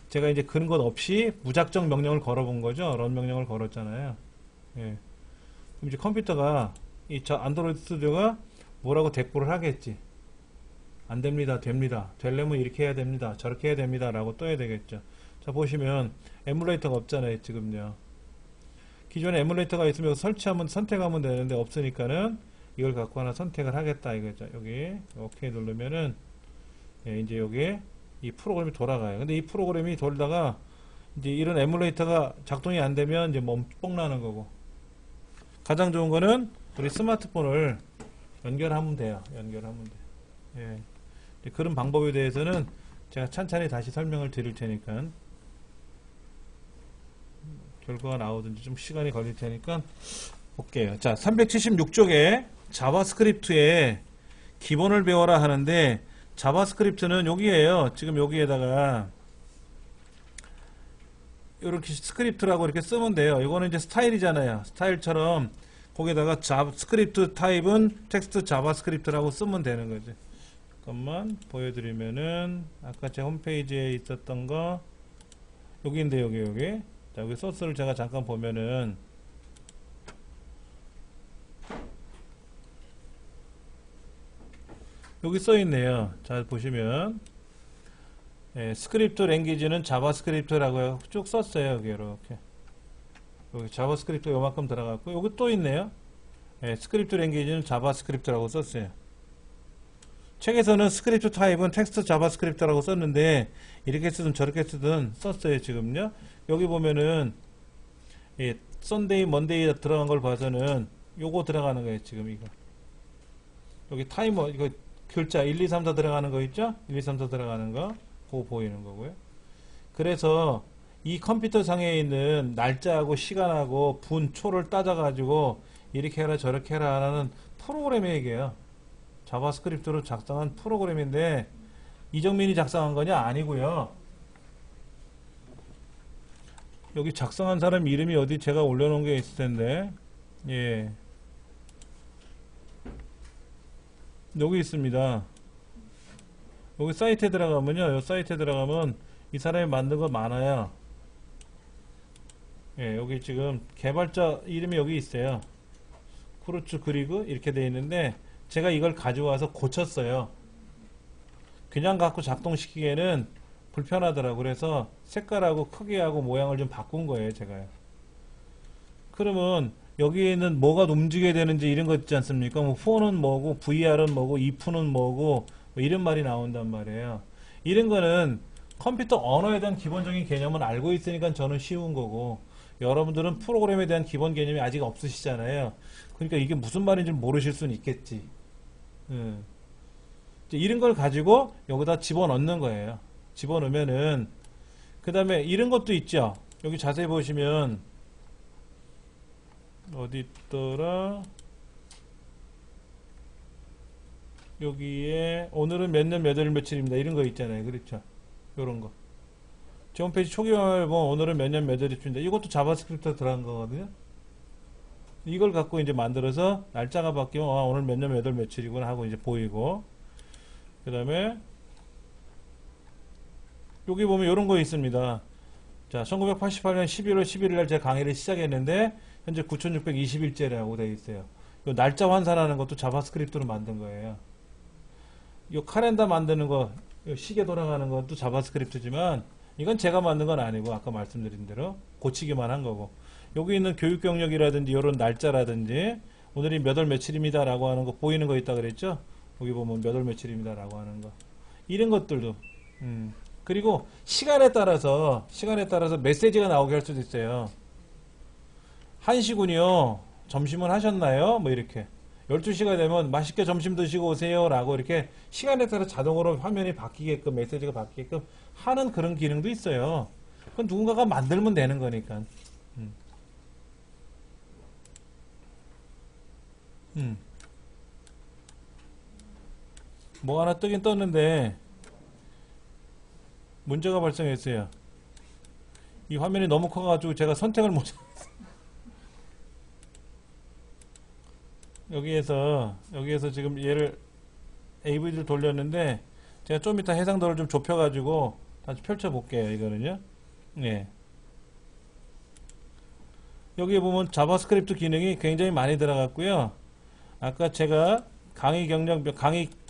제가 이제 그런 것 없이 무작정 명령을 걸어본 거죠. 런 명령을 걸었잖아요. 예. 그럼 이제 컴퓨터가 저 안드로이드 스튜디오가 뭐라고 대꾸를 하겠지. 안 됩니다. 됩니다. 되려면 이렇게 해야 됩니다. 저렇게 해야 됩니다. 라고 떠야 되겠죠. 자, 보시면 에뮬레이터가 없잖아요. 지금요. 기존에 에뮬레이터가 있으면 설치하면 선택하면 되는데 없으니까는 이걸 갖고 하나 선택을 하겠다 이거죠. 여기 오케이 누르면은 이제 여기에 이 프로그램이 돌아가요. 근데 이 프로그램이 돌다가 이제 이런 에뮬레이터가 작동이 안 되면 이제 뻥 나는 거고. 가장 좋은 거는 우리 스마트폰을 연결하면 돼요. 연결하면 돼요. 예. 그런 방법에 대해서는 제가 찬찬히 다시 설명을 드릴 테니까 결과가 나오든지 좀 시간이 걸릴 테니까 볼게요. 자, 376쪽에 자바스크립트의 기본을 배워라 하는데 자바스크립트는 여기에요. 지금 여기에다가 이렇게 스크립트라고 이렇게 쓰면 돼요. 이거는 이제 스타일이잖아요. 스타일처럼 거기다가 스크립트 타입은 텍스트 자바스크립트라고 쓰면 되는 거지. 잠깐만 보여드리면은 아까 제 홈페이지에 있었던 거 여기인데 여기 자, 여기 소스를 제가 잠깐 보면은 여기 써있네요. 잘 보시면 스크립트 랭귀지는 자바스크립트라고 쭉 썼어요. 여기 이렇게 여기 자바스크립트 요만큼 들어갔고 여기 또 있네요. 스크립트 랭귀지는 자바스크립트라고 썼어요. 책에서는 스크립트 타입은 텍스트 자바스크립트라고 썼는데 이렇게 쓰든 저렇게 쓰든 썼어요. 지금요. 여기 보면은 썬데이 먼데이 들어간 걸 봐서는 요거 들어가는 거예요. 지금 이거 여기 타이머 이거 글자 1, 2, 3, 4 들어가는 거 있죠? 1, 2, 3, 4 들어가는 거 그거 보이는 거고요. 그래서 이 컴퓨터 상에 있는 날짜하고 시간하고 분, 초를 따져가지고 이렇게 해라 저렇게 해라 하는 프로그램의 얘기예요. 자바스크립트로 작성한 프로그램인데 이정민이 작성한 거냐? 아니고요. 여기 작성한 사람 이름이 어디 제가 올려놓은 게 있을 텐데 예 여기 있습니다. 여기 사이트에 들어가면요. 이 사이트에 들어가면 이 사람이 만든 거 많아요. 예, 여기 지금 개발자 이름이 여기 있어요. 쿠르츠 그리그 이렇게 돼 있는데 제가 이걸 가져와서 고쳤어요. 그냥 갖고 작동시키기에는 불편하더라고. 그래서 색깔하고 크기하고 모양을 좀 바꾼 거예요. 제가요. 그러면 여기에는 뭐가 움직여야 되는지 이런 거 있지 않습니까? 뭐 for는 뭐고 VR은 뭐고 if는 뭐고 뭐 이런 말이 나온단 말이에요. 이런 거는 컴퓨터 언어에 대한 기본적인 개념은 알고 있으니까 저는 쉬운 거고, 여러분들은 프로그램에 대한 기본 개념이 아직 없으시잖아요. 그러니까 이게 무슨 말인지 모르실 수는 있겠지. 이제 이런 걸 가지고 여기다 집어넣는 거예요. 집어넣으면은 그 다음에 이런 것도 있죠. 여기 자세히 보시면 어디 있더라, 여기에 오늘은 몇 년 몇 월 며칠입니다 이런 거 있잖아요. 그렇죠. 요런 거 제 홈페이지 초기화를 보면 오늘은 몇 년 몇 월입니다. 이것도 자바스크립트가 들어간 거거든요. 이걸 갖고 이제 만들어서 날짜가 바뀌면 오늘 몇 년 몇 월 며칠이구나 하고 이제 보이고, 그 다음에 여기 보면 이런 거 있습니다. 자, 1988년 11월 11일 날 제가 강의를 시작했는데 현재 9620일째라고 되어 있어요. 이 날짜 환산하는 것도 자바스크립트로 만든 거예요. 이 카렌더 만드는 거, 시계 돌아가는 것도 자바스크립트지만 이건 제가 만든 건 아니고 아까 말씀드린 대로 고치기만 한 거고, 여기 있는 교육 경력이라든지 이런 날짜라든지 오늘이 몇 월 며칠입니다 라고 하는 거 보이는 거 있다 그랬죠. 여기 보면 몇 월 며칠입니다 라고 하는 거, 이런 것들도 그리고 시간에 따라서 메시지가 나오게 할 수도 있어요. 1시군요 점심은 하셨나요? 뭐 이렇게 12시가 되면 맛있게 점심 드시고 오세요 라고 이렇게 시간에 따라 자동으로 화면이 바뀌게끔, 메시지가 바뀌게끔 하는 그런 기능도 있어요. 그건 누군가가 만들면 되는 거니까. 뭐 하나 뜨긴 떴는데 문제가 발생했어요. 이 화면이 너무 커가지고 제가 선택을 못 여기에서 지금 얘를 AV를 돌렸는데 제가 좀 이따 해상도를 좀 좁혀가지고 다시 펼쳐볼게요. 이거는요. 네. 여기에 보면 자바스크립트 기능이 굉장히 많이 들어갔고요. 아까 제가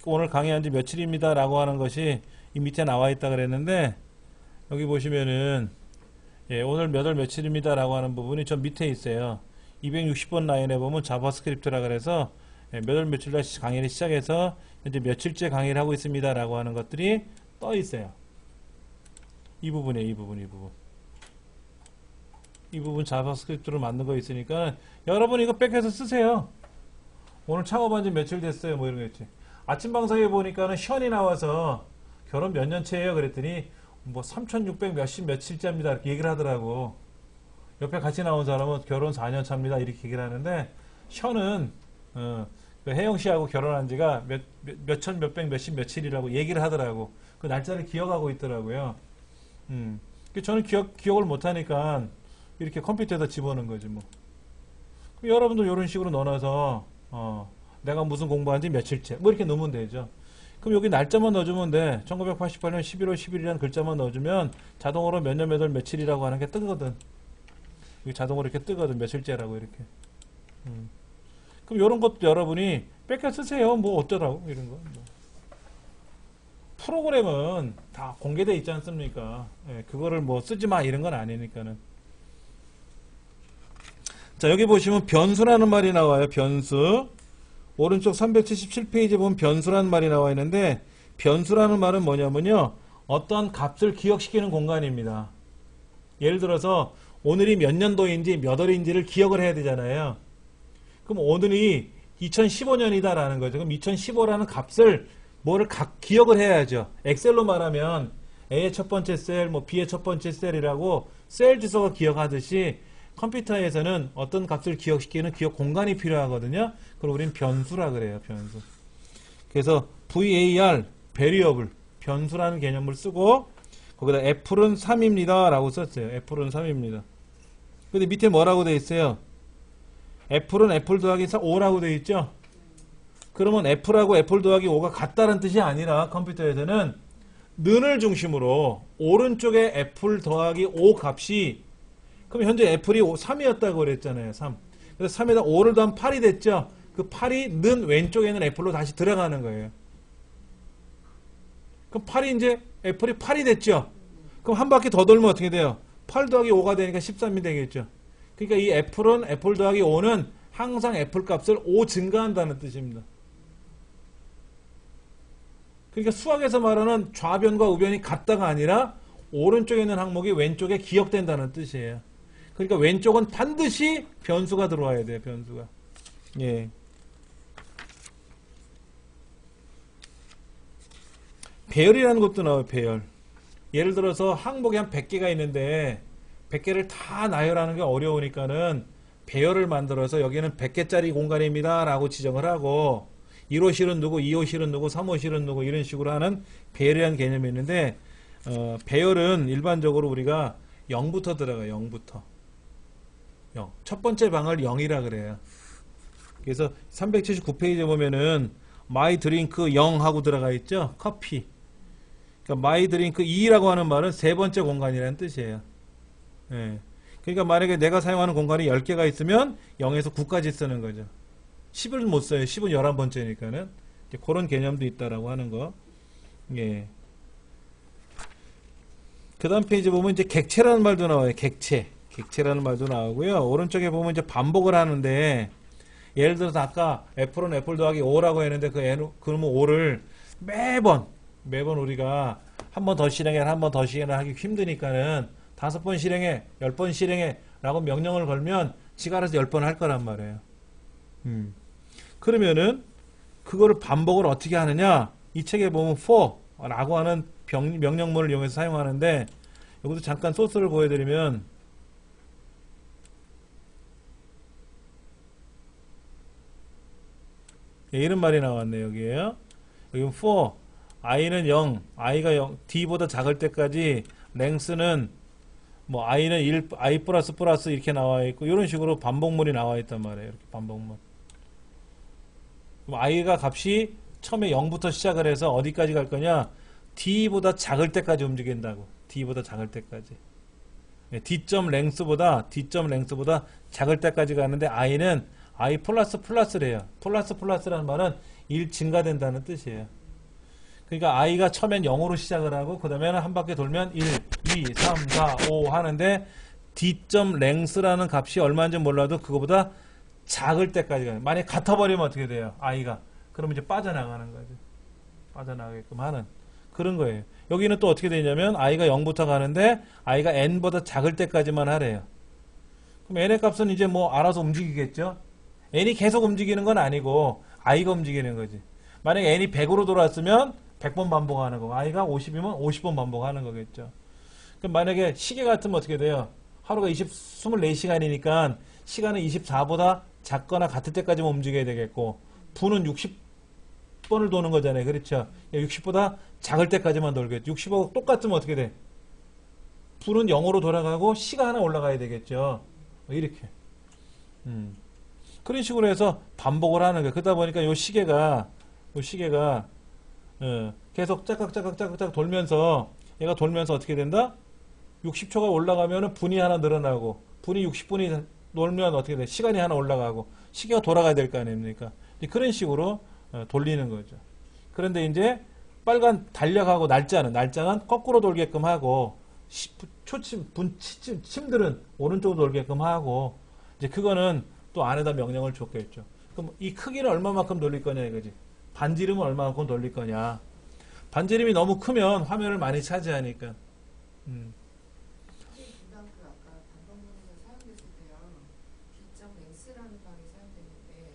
오늘 강의한 지 며칠입니다 라고 하는 것이 이 밑에 나와 있다 그랬는데, 여기 보시면은 오늘 몇 월 며칠입니다 라고 하는 부분이 저 밑에 있어요. 260번 라인에 보면 자바스크립트라 그래서 몇 월 며칠 날 강의를 시작해서 현재 며칠째 강의를 하고 있습니다 라고 하는 것들이 떠 있어요. 이 부분 자바스크립트로 만든 거 있으니까 여러분 이거 뺏겨서 쓰세요. 오늘 창업한 지 며칠 됐어요 뭐 이런 거 있지. 아침 방송에 보니까는 시연이 나와서 결혼 몇 년 차예요 그랬더니 뭐 3600 몇십 며칠째입니다 이렇게 얘기를 하더라고. 옆에 같이 나온 사람은 결혼 4년 차입니다 이렇게 얘기를 하는데, 션은 그 혜영 씨하고 결혼한 지가 몇천 몇백 몇십 며칠이라고 얘기를 하더라고. 그 날짜를 기억하고 있더라고요. 저는 기억을 못하니까 이렇게 컴퓨터에다 집어넣은 거지 뭐. 여러분도 이런 식으로 넣어놔서 내가 무슨 공부한 지 며칠째 뭐 이렇게 넣으면 되죠. 그럼 여기 날짜만 넣어주면 돼. 1988년 11월 10일이라는 글자만 넣어주면 자동으로 몇 년 몇 월 며칠이라고 하는 게 뜨거든. 여기 자동으로 이렇게 뜨거든. 며칠째라고 이렇게. 그럼 이런 것도 여러분이 뺏겨 쓰세요. 뭐 어쩌라고 이런 거. 뭐. 프로그램은 다 공개되어 있지 않습니까? 예, 그거를 뭐 쓰지 마 이런 건 아니니까는. 자, 여기 보시면 변수라는 말이 나와요. 변수. 오른쪽 377페이지에 보면 변수라는 말이 나와 있는데, 변수라는 말은 뭐냐면요, 어떠한 값을 기억시키는 공간입니다. 예를 들어서 오늘이 몇 년도인지 몇 월인지를 기억을 해야 되잖아요. 그럼 오늘이 2015년이다 라는 거죠. 그럼 2015라는 값을 기억을 해야죠. 엑셀로 말하면 A의 첫 번째 셀, 뭐 B의 첫 번째 셀이라고 셀 주소가 기억하듯이 컴퓨터에서는 어떤 값을 기억시키는 기억 공간이 필요하거든요. 그걸 우리는 변수라 그래요. 변수. 그래서 var, variable, 변수라는 개념을 쓰고 거기다 애플은 3입니다 라고 썼어요. 애플은 3입니다. 근데 밑에 뭐라고 되어 있어요? 애플은 애플 더하기 5라고 되어 있죠? 그러면 애플하고 애플 더하기 5가 같다는 뜻이 아니라 컴퓨터에서는 는을 중심으로 오른쪽에 애플 더하기 5 값이, 그럼 현재 애플이 3이었다고 그랬잖아요. 3. 그래서 3에다 5를 더하면 8이 됐죠? 그 8이 는 왼쪽에 있는 애플로 다시 들어가는 거예요. 그럼 8이 이제 애플이 8이 됐죠? 그럼 한 바퀴 더 돌면 어떻게 돼요? 8 더하기 5가 되니까 13이 되겠죠? 그러니까 이 애플은 애플 더하기 5는 항상 애플 값을 5 증가한다는 뜻입니다. 그러니까 수학에서 말하는 좌변과 우변이 같다가 아니라 오른쪽에 있는 항목이 왼쪽에 기억된다는 뜻이에요. 그러니까 왼쪽은 반드시 변수가 들어와야 돼요. 변수가. 예. 배열이라는 것도 나와요. 배열. 예를 들어서 항목이 한 100개가 있는데 100개를 다 나열하는 게 어려우니까는 배열을 만들어서 여기는 100개짜리 공간입니다 라고 지정을 하고 1호실은 누구, 2호실은 누구, 3호실은 누구 이런 식으로 하는 배열이라는 개념이 있는데 배열은 일반적으로 우리가 0부터 들어가요. 0부터. 0. 첫 번째 방을 0이라 그래요. 그래서 379페이지에 보면은 my drink 0 하고 들어가 있죠. 커피. 그러니까 my drink 2라고 하는 말은 세 번째 공간이라는 뜻이에요. 예. 그러니까 만약에 내가 사용하는 공간이 10개가 있으면 0에서 9까지 쓰는 거죠. 10을 못 써요. 10은 11번째니까는. 그런 개념도 있다라고 하는 거. 예. 그 다음 페이지 보면 이제 객체라는 말도 나와요. 객체. 객체라는 말도 나오고요. 오른쪽에 보면 이제 반복을 하는데, 예를 들어서 아까 애플은 애플 더하기 5라고 했는데, 그러면 5를 매번 우리가 한 번 더 실행해, 한 번 더 실행을 하기 힘드니까는 5번 실행해, 10번 실행해 라고 명령을 걸면 지가 알아서 10번 할 거란 말이에요. 그러면은 그거를 반복을 어떻게 하느냐, 이 책에 보면 for 라고 하는 명령문을 이용해서 사용하는데, 여기도 잠깐 소스를 보여드리면 이런 말이 나왔네요. 여기에요. 여기 for i는 0, i가 0, d보다 작을 때까지 length는 뭐 i는 1, i 플러스 플러스 이렇게 나와 있고 이런 식으로 반복문이 나와 있단 말이에요. 이렇게 반복문. i가 값이 처음에 0부터 시작을 해서 어디까지 갈 거냐? d보다 작을 때까지 움직인다고. d보다 작을 때까지. d점 length보다 작을 때까지 가는데 i는 i 플러스 플러스래요. 플러스 플러스라는 말은 1 증가된다는 뜻이에요. 그러니까 i가 처음엔 0으로 시작을 하고 그 다음에는 한 바퀴 돌면 1, 2, 3, 4, 5 하는데 d점 length라는 값이 얼마인지 몰라도 그거보다 작을 때까지 가요. 만약에 같아버리면 어떻게 돼요? i가. 그러면 이제 빠져나가는 거죠. 빠져나가게끔 하는 그런 거예요. 여기는 또 어떻게 되냐면 i가 0부터 가는데 i가 n보다 작을 때까지만 하래요. 그럼 n의 값은 이제 뭐 알아서 움직이겠죠? n이 계속 움직이는 건 아니고 i가 움직이는 거지. 만약에 n이 100으로 돌아왔으면 100번 반복하는 거고 i가 50이면 50번 반복하는 거겠죠. 그럼 만약에 시계 같으면 어떻게 돼요? 하루가 24시간이니까 시간은 24보다 작거나 같을 때까지만 움직여야 되겠고 분은 60번을 도는 거잖아요. 그렇죠? 60보다 작을 때까지만 돌겠죠. 60하고 똑같으면 어떻게 돼? 분은 0으로 돌아가고 시가 하나 올라가야 되겠죠. 이렇게. 그런 식으로 해서 반복을 하는 거예요. 그러다 보니까 요 시계가 계속 짝깍 돌면서 얘가 돌면서 어떻게 된다? 60초가 올라가면은 분이 하나 늘어나고 분이 60분이 돌면 어떻게 돼? 시간이 하나 올라가고 시계가 돌아가야 될 거 아닙니까? 그런 식으로 돌리는 거죠. 그런데 이제 빨간 달력하고 날짜는 거꾸로 돌게끔 하고 초침, 침들은 오른쪽으로 돌게끔 하고 이제 그거는 또 안에다 명령을 줬겠죠. 그럼 이 크기는 얼마만큼 돌릴 거냐 이거지. 반지름은 얼마만큼 돌릴 거냐. 반지름이 너무 크면 화면을 많이 차지하니까.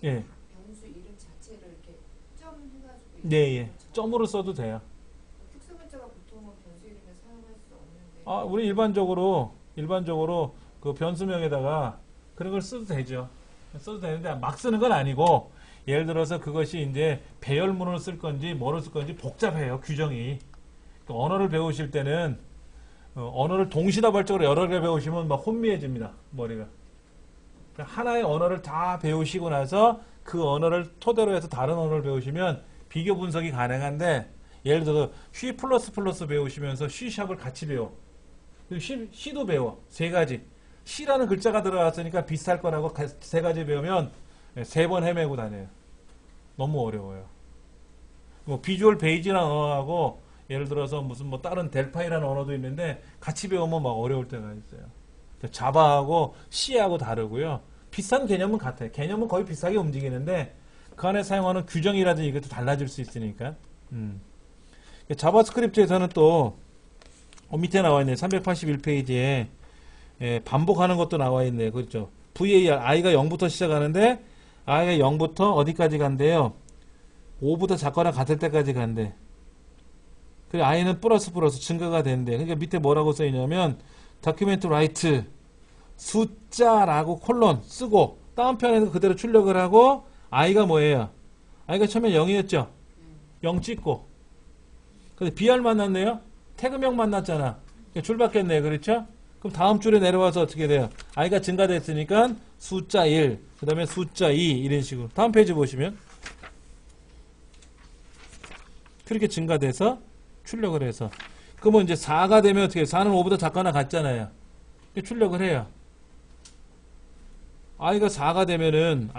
예. 변수 이름 자체를 이렇게 점 해가지고 네, 점으로 써도 돼요. 특수문자가 보통은 변수 이름에 사용할 수 없는데. 우리 일반적으로 그 변수명에다가 그런 걸 써도 되죠. 써도 되는데 막 쓰는 건 아니고 예를 들어서 그것이 이제 배열문을 쓸 건지 뭐를 쓸 건지 복잡해요. 규정이. 그러니까 언어를 배우실 때는 언어를 동시다발적으로 여러 개 배우시면 막 혼미해집니다. 머리가. 하나의 언어를 다 배우시고 나서 그 언어를 토대로 해서 다른 언어를 배우시면 비교 분석이 가능한데 예를 들어서 C++ 배우시면서 C샵을 같이 배워. 그리고 C도 배워. 세 가지. C라는 글자가 들어갔으니까 비슷할 거라고 세 가지 배우면 3번 헤매고 다녀요. 너무 어려워요. 뭐 비주얼 베이지라는 언어하고 예를 들어서 무슨 뭐 다른 델파이라는 언어도 있는데 같이 배우면 막 어려울 때가 있어요. 자바하고 C하고 다르고요. 비싼 개념은 같아요. 개념은 거의 비슷하게 움직이는데 그 안에 사용하는 규정이라든지 이것도 달라질 수 있으니까. 자바스크립트에서는 또 밑에 나와 있네. 381페이지에 반복하는 것도 나와 있네. 그렇죠. var i가 0부터 시작하는데 i가 0부터 어디까지 간대요? 5보다 작거나 같을 때까지 간대. 그리고 i는 플러스 증가가 된대. 그러니까 밑에 뭐라고 써 있냐면 document write 숫자라고 콜론 쓰고 다운편에서 그대로 출력을 하고 i가 뭐예요? i가 처음에 0이었죠? 0 찍고 근데 br 만났네요? 태그명 만났잖아. 줄 바뀌었네. 그렇죠? 그럼 다음 줄에 내려와서 어떻게 돼요? i가 증가됐으니까 숫자 1, 그 다음에 숫자 2 이런 식으로. 다음 페이지 보시면 그렇게 증가돼서 출력을 해서 그러면 이제 4가 되면 어떻게 해요? 4는 5보다 작거나 같잖아요. 출력을 해요. i가 4가 되면은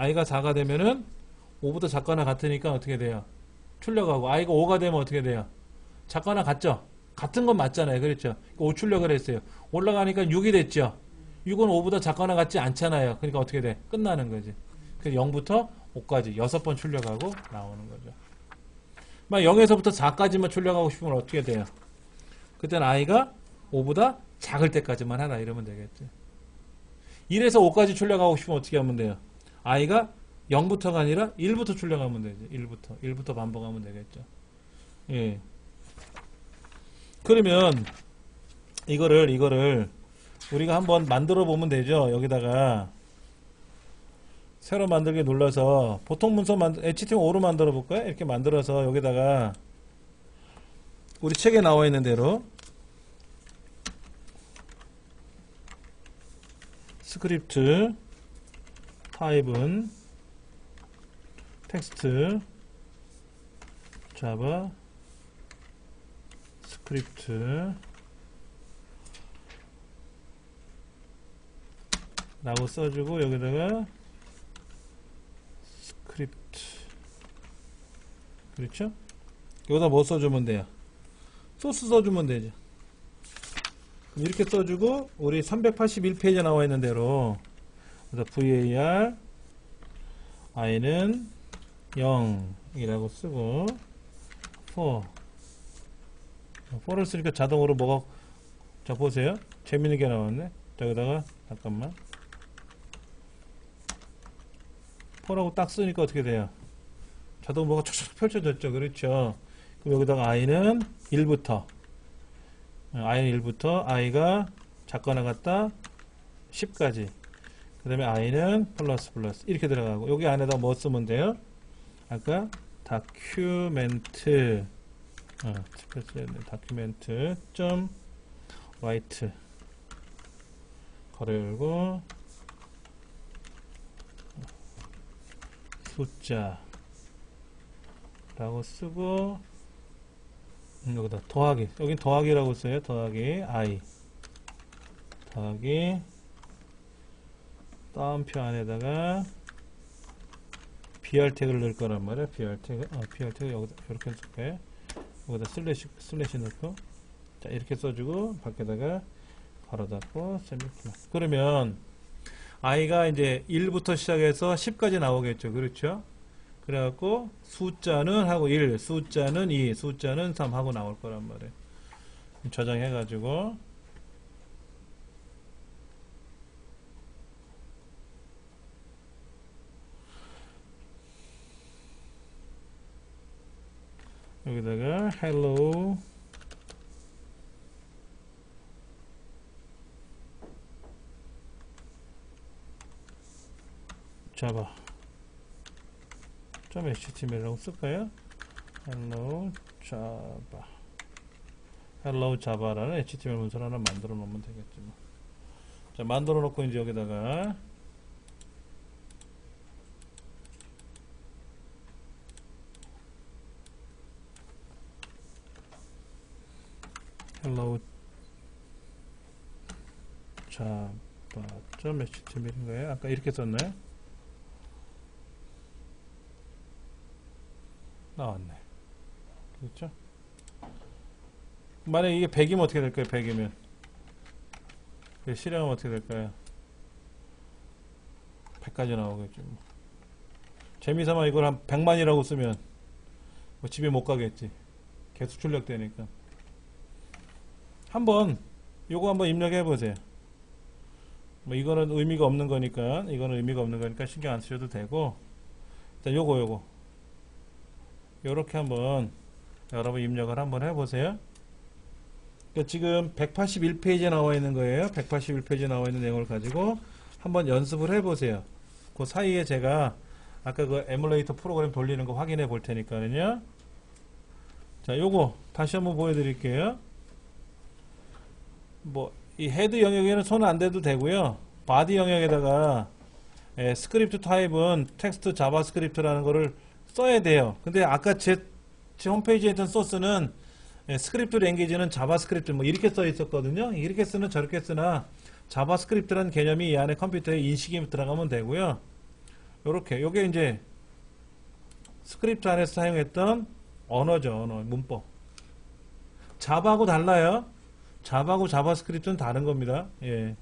5보다 작거나 같으니까 어떻게 돼요? 출력하고 i가 5가 되면 어떻게 돼요? 작거나 같죠? 같은 건 맞잖아요. 그렇죠? 5 출력을 했어요. 올라가니까 6이 됐죠? 6은 5보다 작거나 같지 않잖아요. 그러니까 어떻게 돼? 끝나는 거지. 그래서 0부터 5까지 6번 출력하고 나오는 거죠. 막 0에서부터 4까지만 출력하고 싶으면 어떻게 돼요? 그때는 i가 5보다 작을 때까지만 하나 이러면 되겠죠. 1에서 5까지 출력하고 싶으면 어떻게 하면 돼요? i가 0부터가 아니라 1부터 출력하면 되죠. 1부터 반복하면 되겠죠. 예. 그러면 이거를 우리가 한번 만들어 보면 되죠. 여기다가 새로 만들기 눌러서 보통 문서 HTML5로 만들어 볼까요? 이렇게 만들어서 여기다가 우리 책에 나와 있는 대로 스크립트 타입은 텍스트 자바 스크립트 라고 써주고 여기다가 스크립트 그렇죠? 여기다 뭐 써주면 돼요? 소스 써주면 되죠. 이렇게 써주고 우리 381페이지에 나와 있는 대로 var i는 0이라고 쓰고 for를 쓰니까 자동으로 뭐가 자 보세요. 재밌는 게 나왔네. 여기다가 잠깐만 for라고 딱 쓰니까 어떻게 돼요? 자동 뭐가 촉촉 펼쳐졌죠. 그렇죠. 그럼 여기다가 i는 1부터 i가 작거나 같다 10까지 그 다음에 i는 플러스 이렇게 들어가고 여기 안에다 뭐 쓰면 돼요? 아까 다큐멘트 다큐멘트 점 라이트 가로 열고 숫자 라고 쓰고 여기다 더하기 여긴 더하기라고 써요. 더하기 i 더하기 다운표 안에다가 br 태그를 넣을 거란 말이야. br 태그 여기다 이렇게 쓸 거예요. 여기다 슬래시 넣고 자 이렇게 써주고 밖에다가 가로 닫고 세미콜론. 그러면 i가 이제 1부터 시작해서 10까지 나오겠죠. 그렇죠? 그래갖고 숫자는 하고 1, 숫자는 2, 숫자는 3 하고 나올 거란 말이에요. 저장해가지고 여기다가 hello java .html이라고 쓸까요? hello java라는 html 문서를 하나 만들어 놓으면 되겠지 뭐. 자 만들어 놓고 이제 여기다가 hello java.html인가요? 아까 이렇게 썼나요? 나왔네. 그렇죠? 만약에 이게 100이면 어떻게 될까요? 100이면 실행하면 어떻게 될까요? 100까지 나오겠죠. 뭐. 재미삼아 이걸 한 100만이라고 쓰면 뭐 집에 못 가겠지. 계속 출력되니까. 한번 요거 한번 입력해 보세요. 뭐 이거는 의미가 없는 거니까 신경 안 쓰셔도 되고, 일단 요거 요렇게 한번 여러분 입력을 한번 해보세요. 그러니까 지금 181페이지에 나와 있는 거예요. 181페이지에 나와 있는 내용을 가지고 한번 연습을 해보세요. 그 사이에 제가 아까 그 에뮬레이터 프로그램 돌리는 거 확인해 볼 테니까요. 자, 요거 다시 한번 보여드릴게요. 뭐 이 헤드 영역에는 손 안 대도 되고요. 바디 영역에다가 스크립트 타입은 텍스트 자바스크립트라는 거를 써야 돼요. 근데 아까 제 홈페이지에 있던 소스는 스크립트 랭귀지는 자바스크립트 뭐 이렇게 써 있었거든요. 이렇게 쓰는 저렇게 쓰나 자바스크립트라는 개념이 이 안에 컴퓨터에 인식이 들어가면 되고요. 요렇게 요게 이제 스크립트 안에서 사용했던 언어죠. 언어 문법. 자바하고 달라요. 자바하고 자바스크립트는 다른 겁니다. 예.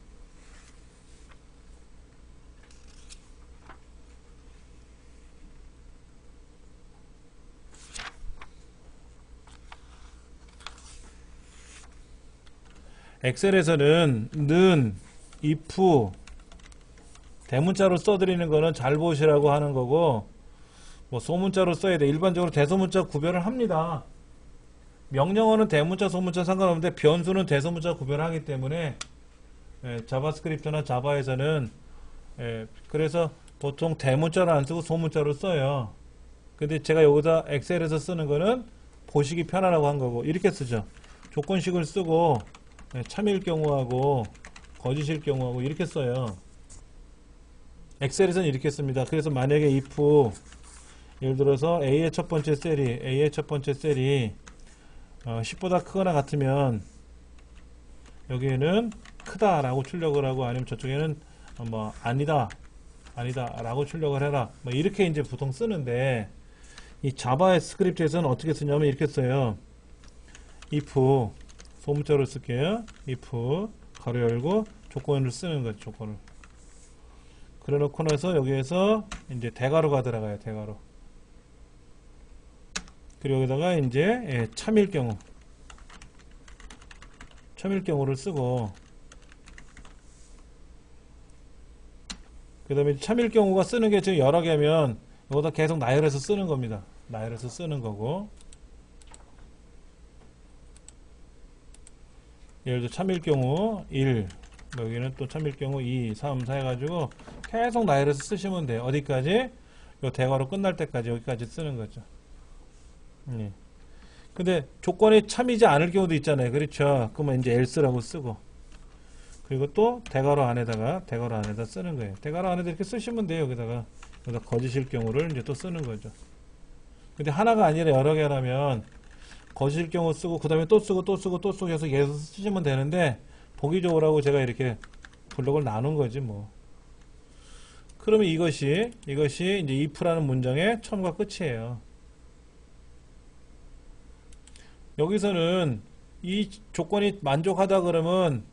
엑셀에서는 는, if, 대문자로 써드리는 거는 잘 보시라고 하는 거고, 뭐 소문자로 써야 돼. 일반적으로 대소문자 구별을 합니다. 명령어는 대문자, 소문자 상관없는데 변수는 대소문자 구별하기 때문에 자바스크립트나 자바에서는 그래서 보통 대문자를 안 쓰고 소문자로 써요. 근데 제가 여기다 엑셀에서 쓰는 거는 보시기 편하라고 한 거고 이렇게 쓰죠. 조건식을 쓰고 참일 경우하고 거짓일 경우하고 이렇게 써요. 엑셀에서는 이렇게 씁니다. 그래서 만약에 if 예를 들어서 A의 첫 번째 셀이 10보다 크거나 같으면 여기에는 크다라고 출력을 하고 아니면 저쪽에는 뭐 아니다 라고 출력을 해라 뭐 이렇게 이제 보통 쓰는데 이 자바의 스크립트에서는 어떻게 쓰냐면 이렇게 써요. if 소문자로 쓸게요. if 가로 열고 조건을 쓰는 거죠. 조건을 그래 놓고 나서 여기에서 이제 대괄호가 들어가요. 대괄호. 그리고 여기다가 이제 참일 경우를 쓰고 그 다음에 참일 경우가 쓰는 게 지금 여러 개면 여기다 계속 나열해서 쓰는 겁니다. 나열해서 쓰는 거고 예를 들어 참일 경우 1 여기는 또 참일 경우 2, 3, 4 해가지고 계속 나열해서 쓰시면 돼요. 어디까지? 요 대괄호 끝날 때까지 여기까지 쓰는 거죠. 예. 근데 조건이 참이지 않을 경우도 있잖아요. 그렇죠. 그러면 이제 else라고 쓰고 그리고 또 대괄호 안에다 쓰는 거예요. 대괄호 안에다 이렇게 쓰시면 돼요. 여기다 거짓일 경우를 이제 또 쓰는 거죠. 근데 하나가 아니라 여러 개라면 거짓일 경우 쓰고 그 다음에 또 쓰고 해서 계속 쓰시면 되는데 보기 좋으라고 제가 이렇게 블록을 나눈 거지 뭐. 그러면 이것이 이제 if라는 문장의 처음과 끝이에요. 여기서는 이 조건이 만족하다 그러면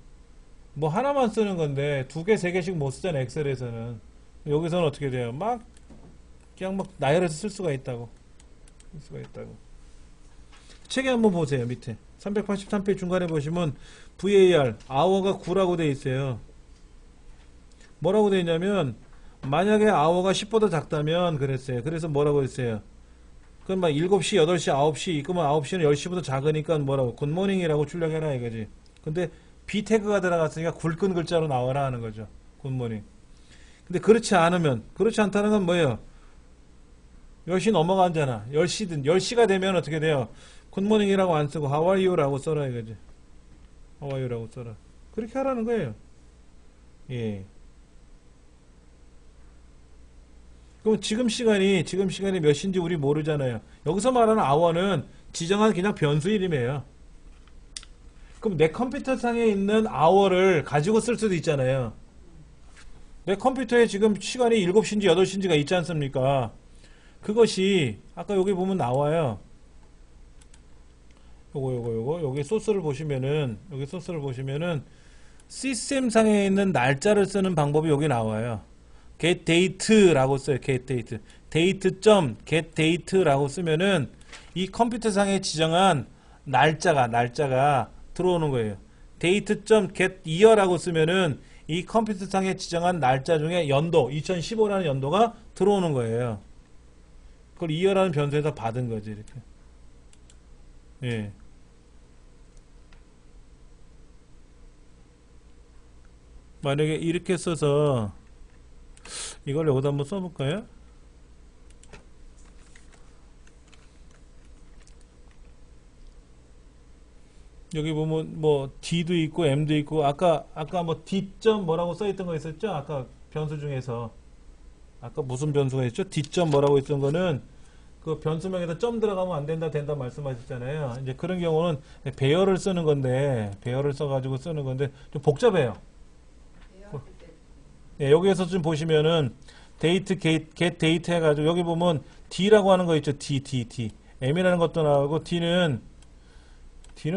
뭐 하나만 쓰는 건데 두 개, 세 개씩 못 쓰잖아요. 엑셀에서는. 여기서는 어떻게 돼요? 그냥 막 나열해서 쓸 수가 있다고. 책에 한번 보세요. 밑에 383페이지 중간에 보시면 var hour가 9라고 돼 있어요. 뭐라고 돼 있냐면 만약에 hour가 10보다 작다면 그랬어요. 그래서 뭐라고 했어요? 그럼 막 7시, 8시, 9시 그러면 9시는 10시보다 작으니까 뭐라고 굿모닝이라고 출력해라 이거지. 근데 B 태그가 들어갔으니까 굵은 글자로 나와라 하는 거죠. 굿모닝. 근데 그렇지 않다는 건 뭐예요? 10시 넘어가잖아. 10시가 되면 어떻게 돼요? 굿모닝이라고 안 쓰고 How are you라고 써라 이거지. How are you라고 써라. 그렇게 하라는 거예요. 예. 그럼 지금 시간이 몇 시인지 우리 모르잖아요. 여기서 말하는 hour는 지정한 그냥 변수 이름이에요. 그럼 내 컴퓨터 상에 있는 hour를 가지고 쓸 수도 있잖아요. 내 컴퓨터에 지금 시간이 7시인지 8시인지가 있지 않습니까? 그것이 아까 여기 보면 나와요. 요거 여기 소스를 보시면은 시스템상에 있는 날짜를 쓰는 방법이 여기 나와요. get date라고 써요. get date. date.get date라고 쓰면은 이 컴퓨터상에 지정한 날짜가 들어오는 거예요. date.get year라고 쓰면은 이 컴퓨터상에 지정한 날짜 중에 연도, 2015라는 연도가 들어오는 거예요. 그걸 year라는 변수에서 받은 거지, 이렇게. 예. 만약에 이렇게 써서 이걸 여기다 한번 써볼까요? 여기 보면 뭐 D도 있고 M도 있고 아까 뭐 D 점 뭐라고 써있던 거 있었죠? 아까 변수 중에서 아까 무슨 변수가 있죠? D 점 뭐라고 했던 거는 그 변수명에다 점 들어가면 안 된다 된다 말씀하셨잖아요. 이제 그런 경우는 배열을 쓰는 건데 배열을 써가지고 쓰는 건데 좀 복잡해요. 네, 여기에서 좀 보시면은 데이트 get 데이트 해가지고 여기 보면 D라고 하는 거 있죠. D M이라는 것도 나오고 D는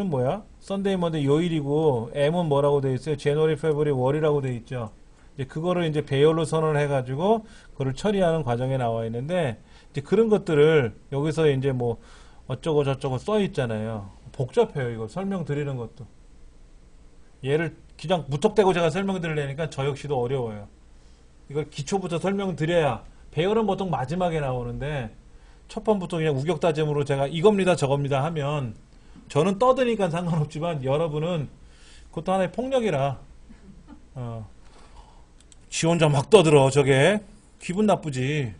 뭐야? 썬데이 먼데 요일이고 M은 뭐라고 되어 있어요? 제너리 페브리 월이라고 되어 있죠. 이제 그거를 이제 배열로 선언을 해가지고 그걸 처리하는 과정에 나와 있는데 이제 그런 것들을 여기서 이제 뭐 어쩌고 저쩌고 써 있잖아요. 복잡해요. 이거 설명드리는 것도. 얘를 그냥 무턱대고 제가 설명드리려니까 저 역시도 어려워요. 이걸 기초부터 설명드려야 배열은 보통 마지막에 나오는데 첫 번부터 그냥 우격다짐으로 제가 이겁니다 저겁니다 하면 저는 떠드니까 상관없지만 여러분은 그것도 하나의 폭력이라 지 혼자 막 떠들어. 저게 기분 나쁘지.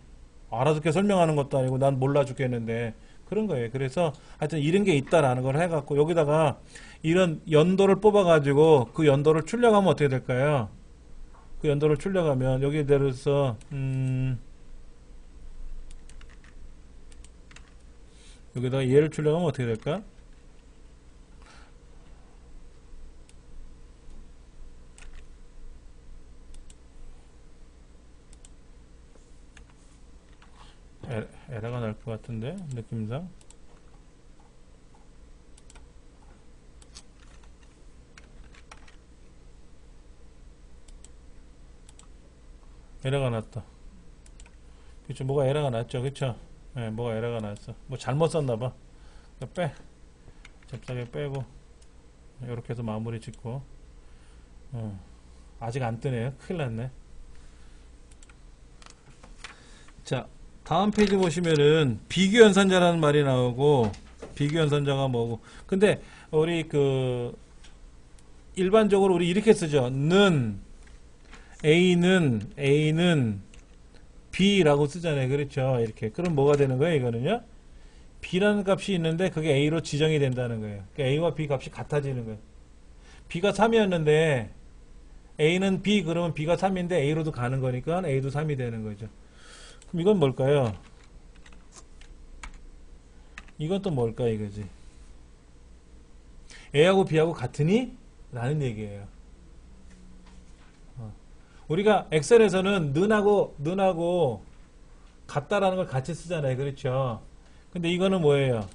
알아듣게 설명하는 것도 아니고 난 몰라 죽겠는데 그런 거예요. 그래서 하여튼 이런 게 있다라는 걸 해갖고 여기다가 이런 연도를 뽑아가지고 그 연도를 출력하면 어떻게 될까요? 그 연도를 출력하면 여기에 대해서 여기다가 얘를 출력하면 어떻게 될까? 에러가 날 것 같은데 느낌상 에러가 났다. 그쵸, 뭐가 에러가 났죠. 그쵸? 네, 뭐가 에러가 났어. 뭐 잘못 썼나봐. 잽싸게 빼고 이렇게 해서 마무리 짓고 아직 안 뜨네요. 큰일 났네. 자, 다음 페이지 보시면은 비교연산자라는 말이 나오고 비교연산자가 뭐고 근데 우리 그 일반적으로 우리 이렇게 쓰죠. 는 A는 B라고 쓰잖아요. 그렇죠. 이렇게. 그럼 뭐가 되는 거예요? 이거는요. B라는 값이 있는데 그게 A로 지정이 된다는 거예요. 그러니까 A와 B 값이 같아지는 거예요. B가 3이었는데 A는 B 그러면 B가 3인데 A로도 가는 거니까 A도 3이 되는 거죠. 그럼 이건 뭘까요? 이건 또 뭘까 이거지. A하고 B하고 같으니? 라는 얘기예요. 우리가 엑셀에서는 는하고 같다라는 걸 같이 쓰잖아요. 그렇죠? 근데 이거는 뭐예요?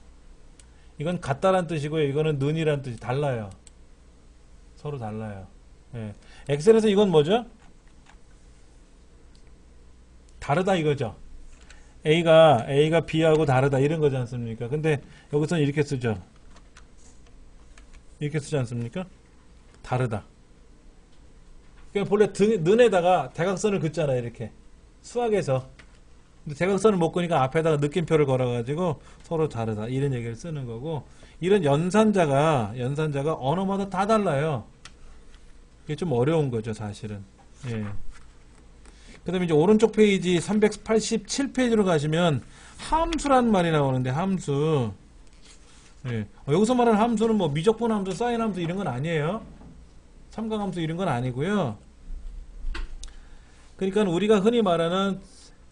이건 같다란 뜻이고요. 이거는 는이란 뜻이 달라요. 서로 달라요. 예. 엑셀에서 이건 뭐죠? 다르다 이거죠. A가 B하고 다르다 이런 거지 않습니까? 근데 여기서는 이렇게 쓰죠. 이렇게 쓰지 않습니까? 다르다. 그러니까 본래 는에다가 대각선을 긋잖아요. 이렇게 수학에서. 근데 대각선을 못 그으니까 앞에다가 느낌표를 걸어가지고 서로 다르다 이런 얘기를 쓰는 거고 이런 연산자가 언어마다 다 달라요. 이게 좀 어려운 거죠 사실은. 예. 그 다음에 이제 오른쪽 페이지 387페이지로 가시면 함수라는 말이 나오는데 함수. 예. 여기서 말하는 함수는 뭐 미적분 함수, 사인 함수 이런 건 아니에요. 삼각함수 이런 건 아니고요. 그러니까 우리가 흔히 말하는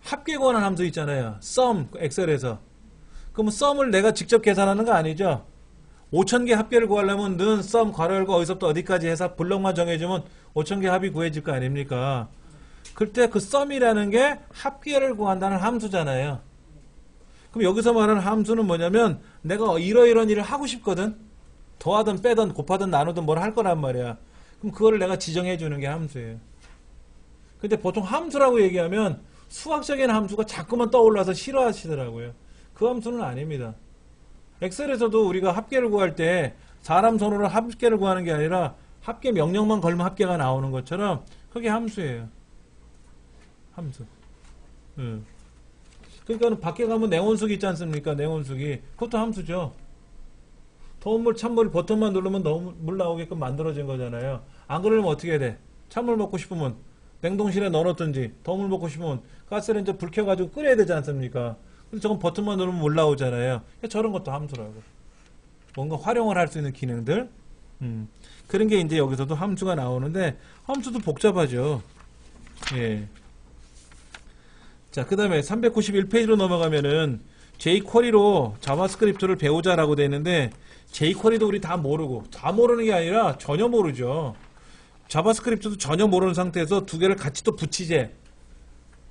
합계 구하는 함수 있잖아요. sum, 엑셀에서. 그럼 sum을 내가 직접 계산하는 거 아니죠? 5,000개 합계를 구하려면 는 sum 괄호 열고 어디서부터 어디까지 해서 블럭만 정해주면 5,000개 합이 구해질 거 아닙니까? 그때 그 sum이라는 게 합계를 구한다는 함수잖아요. 그럼 여기서 말하는 함수는 뭐냐면 내가 이러이러한 일을 하고 싶거든. 더하든 빼든 곱하든 나누든 뭘 할 거란 말이야. 그럼 그거를 내가 지정해 주는 게 함수예요. 근데 보통 함수라고 얘기하면 수학적인 함수가 자꾸만 떠올라서 싫어하시더라고요. 그 함수는 아닙니다. 엑셀에서도 우리가 합계를 구할 때 사람 손으로 합계를 구하는 게 아니라 합계 명령만 걸면 합계가 나오는 것처럼 그게 함수예요. 함수. 그러니까 밖에 가면 냉온수기 있지 않습니까? 냉온수기. 그것도 함수죠. 더운 물, 찬물 버튼만 누르면 물 나오게끔 만들어진 거잖아요. 안 그러면 어떻게 해야 돼? 찬물 먹고 싶으면 냉동실에 넣어놓든지, 더운 물 먹고 싶으면 가스레인지 불 켜가지고 끓여야 되지 않습니까? 근데 저건 버튼만 누르면 물 나오잖아요. 저런 것도 함수라고. 뭔가 활용을 할 수 있는 기능들. 그런 게 이제 여기서도 함수가 나오는데, 함수도 복잡하죠. 예. 자, 그 다음에 391페이지로 넘어가면은 jQuery로 자바스크립트를 배우자라고 되어 있는데, jQuery도 우리 다 모르는 게 아니라 전혀 모르죠. 자바스크립트도 전혀 모르는 상태에서 두 개를 같이 또 붙이재.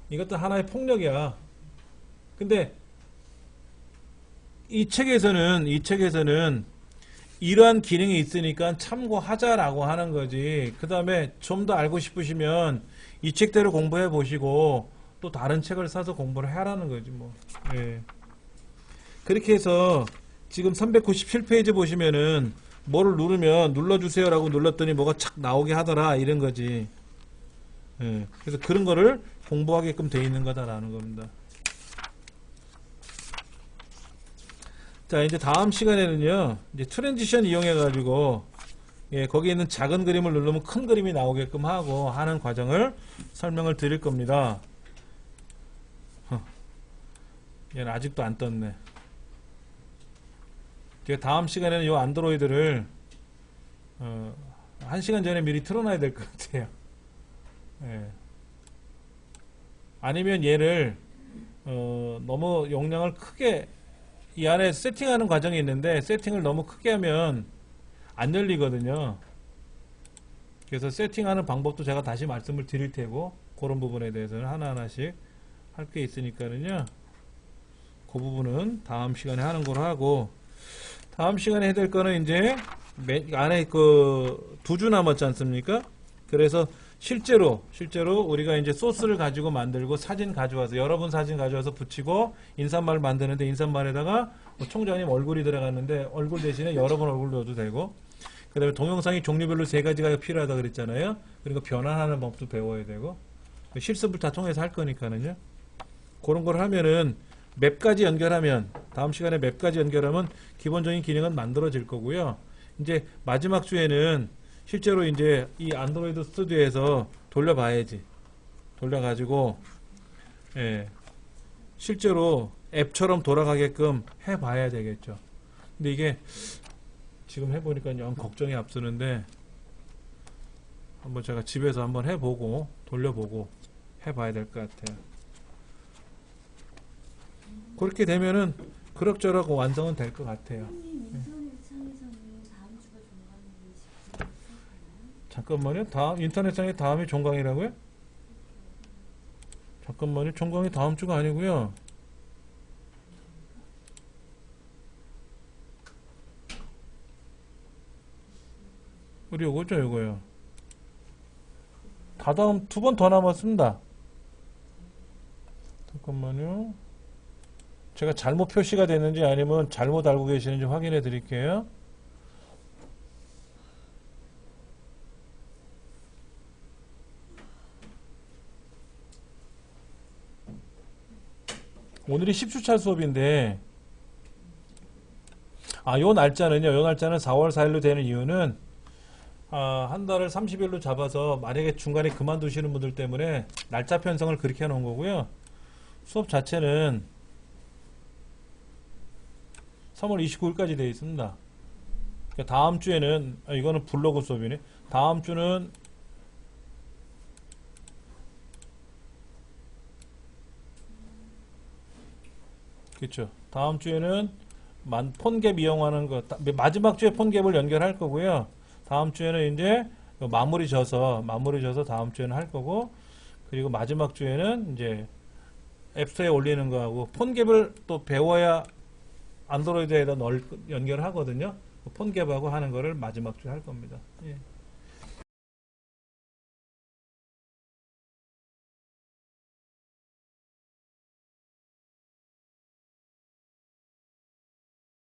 이것도 하나의 폭력이야. 근데 이 책에서는 이러한 기능이 있으니까 참고하자라고 하는 거지. 그 다음에 좀 더 알고 싶으시면 이 책대로 공부해 보시고 또 다른 책을 사서 공부를 하라는 거지 뭐. 예. 그렇게 해서 지금 397페이지 보시면은 뭐를 누르면 눌러주세요라고 눌렀더니 뭐가 착 나오게 하더라 이런 거지. 예. 그래서 그런 거를 공부하게끔 돼 있는 거다라는 겁니다. 자, 이제 다음 시간에는요, 이제 트랜지션 이용해가지고, 예, 거기에 있는 작은 그림을 누르면 큰 그림이 나오게끔 하고 하는 과정을 설명을 드릴 겁니다. 얘는 아직도 안 떴네. 제가 다음 시간에는 이 안드로이드를, 1시간 전에 미리 틀어놔야 될 것 같아요. 예. 아니면 얘를, 너무 용량을 크게 이 안에 세팅하는 과정이 있는데 세팅을 너무 크게 하면 안 열리거든요. 그래서 세팅하는 방법도 제가 다시 말씀을 드릴 테고 그런 부분에 대해서는 하나하나씩 할 게 있으니까는요. 그 부분은 다음 시간에 하는 걸로 하고 다음 시간에 해야 될 거는 이제 안에 그 두 주 남았지 않습니까? 그래서 실제로 우리가 이제 소스를 가지고 만들고 사진 가져와서 여러분 사진 가져와서 붙이고 인사말 만드는데 인사말에다가 뭐 총장님 얼굴이 들어갔는데 얼굴 대신에 여러분 얼굴 넣어도 되고 그 다음에 동영상이 종류별로 3가지가 필요하다 그랬잖아요. 그리고 변환하는 법도 배워야 되고 실습을 다 통해서 할 거니까는요. 그런 걸 하면은 맵까지 연결하면 다음 시간에 맵까지 연결하면 기본적인 기능은 만들어질 거고요. 이제 마지막 주에는 실제로 이제 이 안드로이드 스튜디오에서 돌려봐야지. 돌려가지고, 예, 실제로 앱처럼 돌아가게끔 해봐야 되겠죠. 근데 이게 지금 해보니까 영 걱정이 앞서는데, 한번 제가 집에서 한번 해보고, 돌려보고 해봐야 될 것 같아요. 그렇게 되면은 그럭저럭 완성은 될 것 같아요. 잠깐만요. 인터넷상에 다음이 종강이라고요? 잠깐만요. 종강이 다음 주가 아니고요. 우리 요거죠, 요거요. 다다음 2번 더 남았습니다. 잠깐만요. 제가 잘못 표시가 됐는지 아니면 잘못 알고 계시는지 확인해 드릴게요. 오늘이 10주차 수업인데 요 날짜는 4월 4일로 되는 이유는 한 달을 30일로 잡아서 만약에 중간에 그만두시는 분들 때문에 날짜 편성을 그렇게 해놓은 거고요. 수업 자체는 3월 29일까지 되어 있습니다. 그러니까 다음 주에는 이거는 블로그 수업이네. 다음 주는 그렇죠. 다음 주에는 폰갭 이용하는 거 마지막 주에 폰갭을 연결할 거고요. 다음 주에는 이제 마무리 져서 다음 주에는 할 거고 그리고 마지막 주에는 이제 앱스토어에 올리는 거하고 폰갭을 또 배워야 안드로이드에다 연결하거든요. 폰갭하고 하는 거를 마지막 주에 할 겁니다. 예.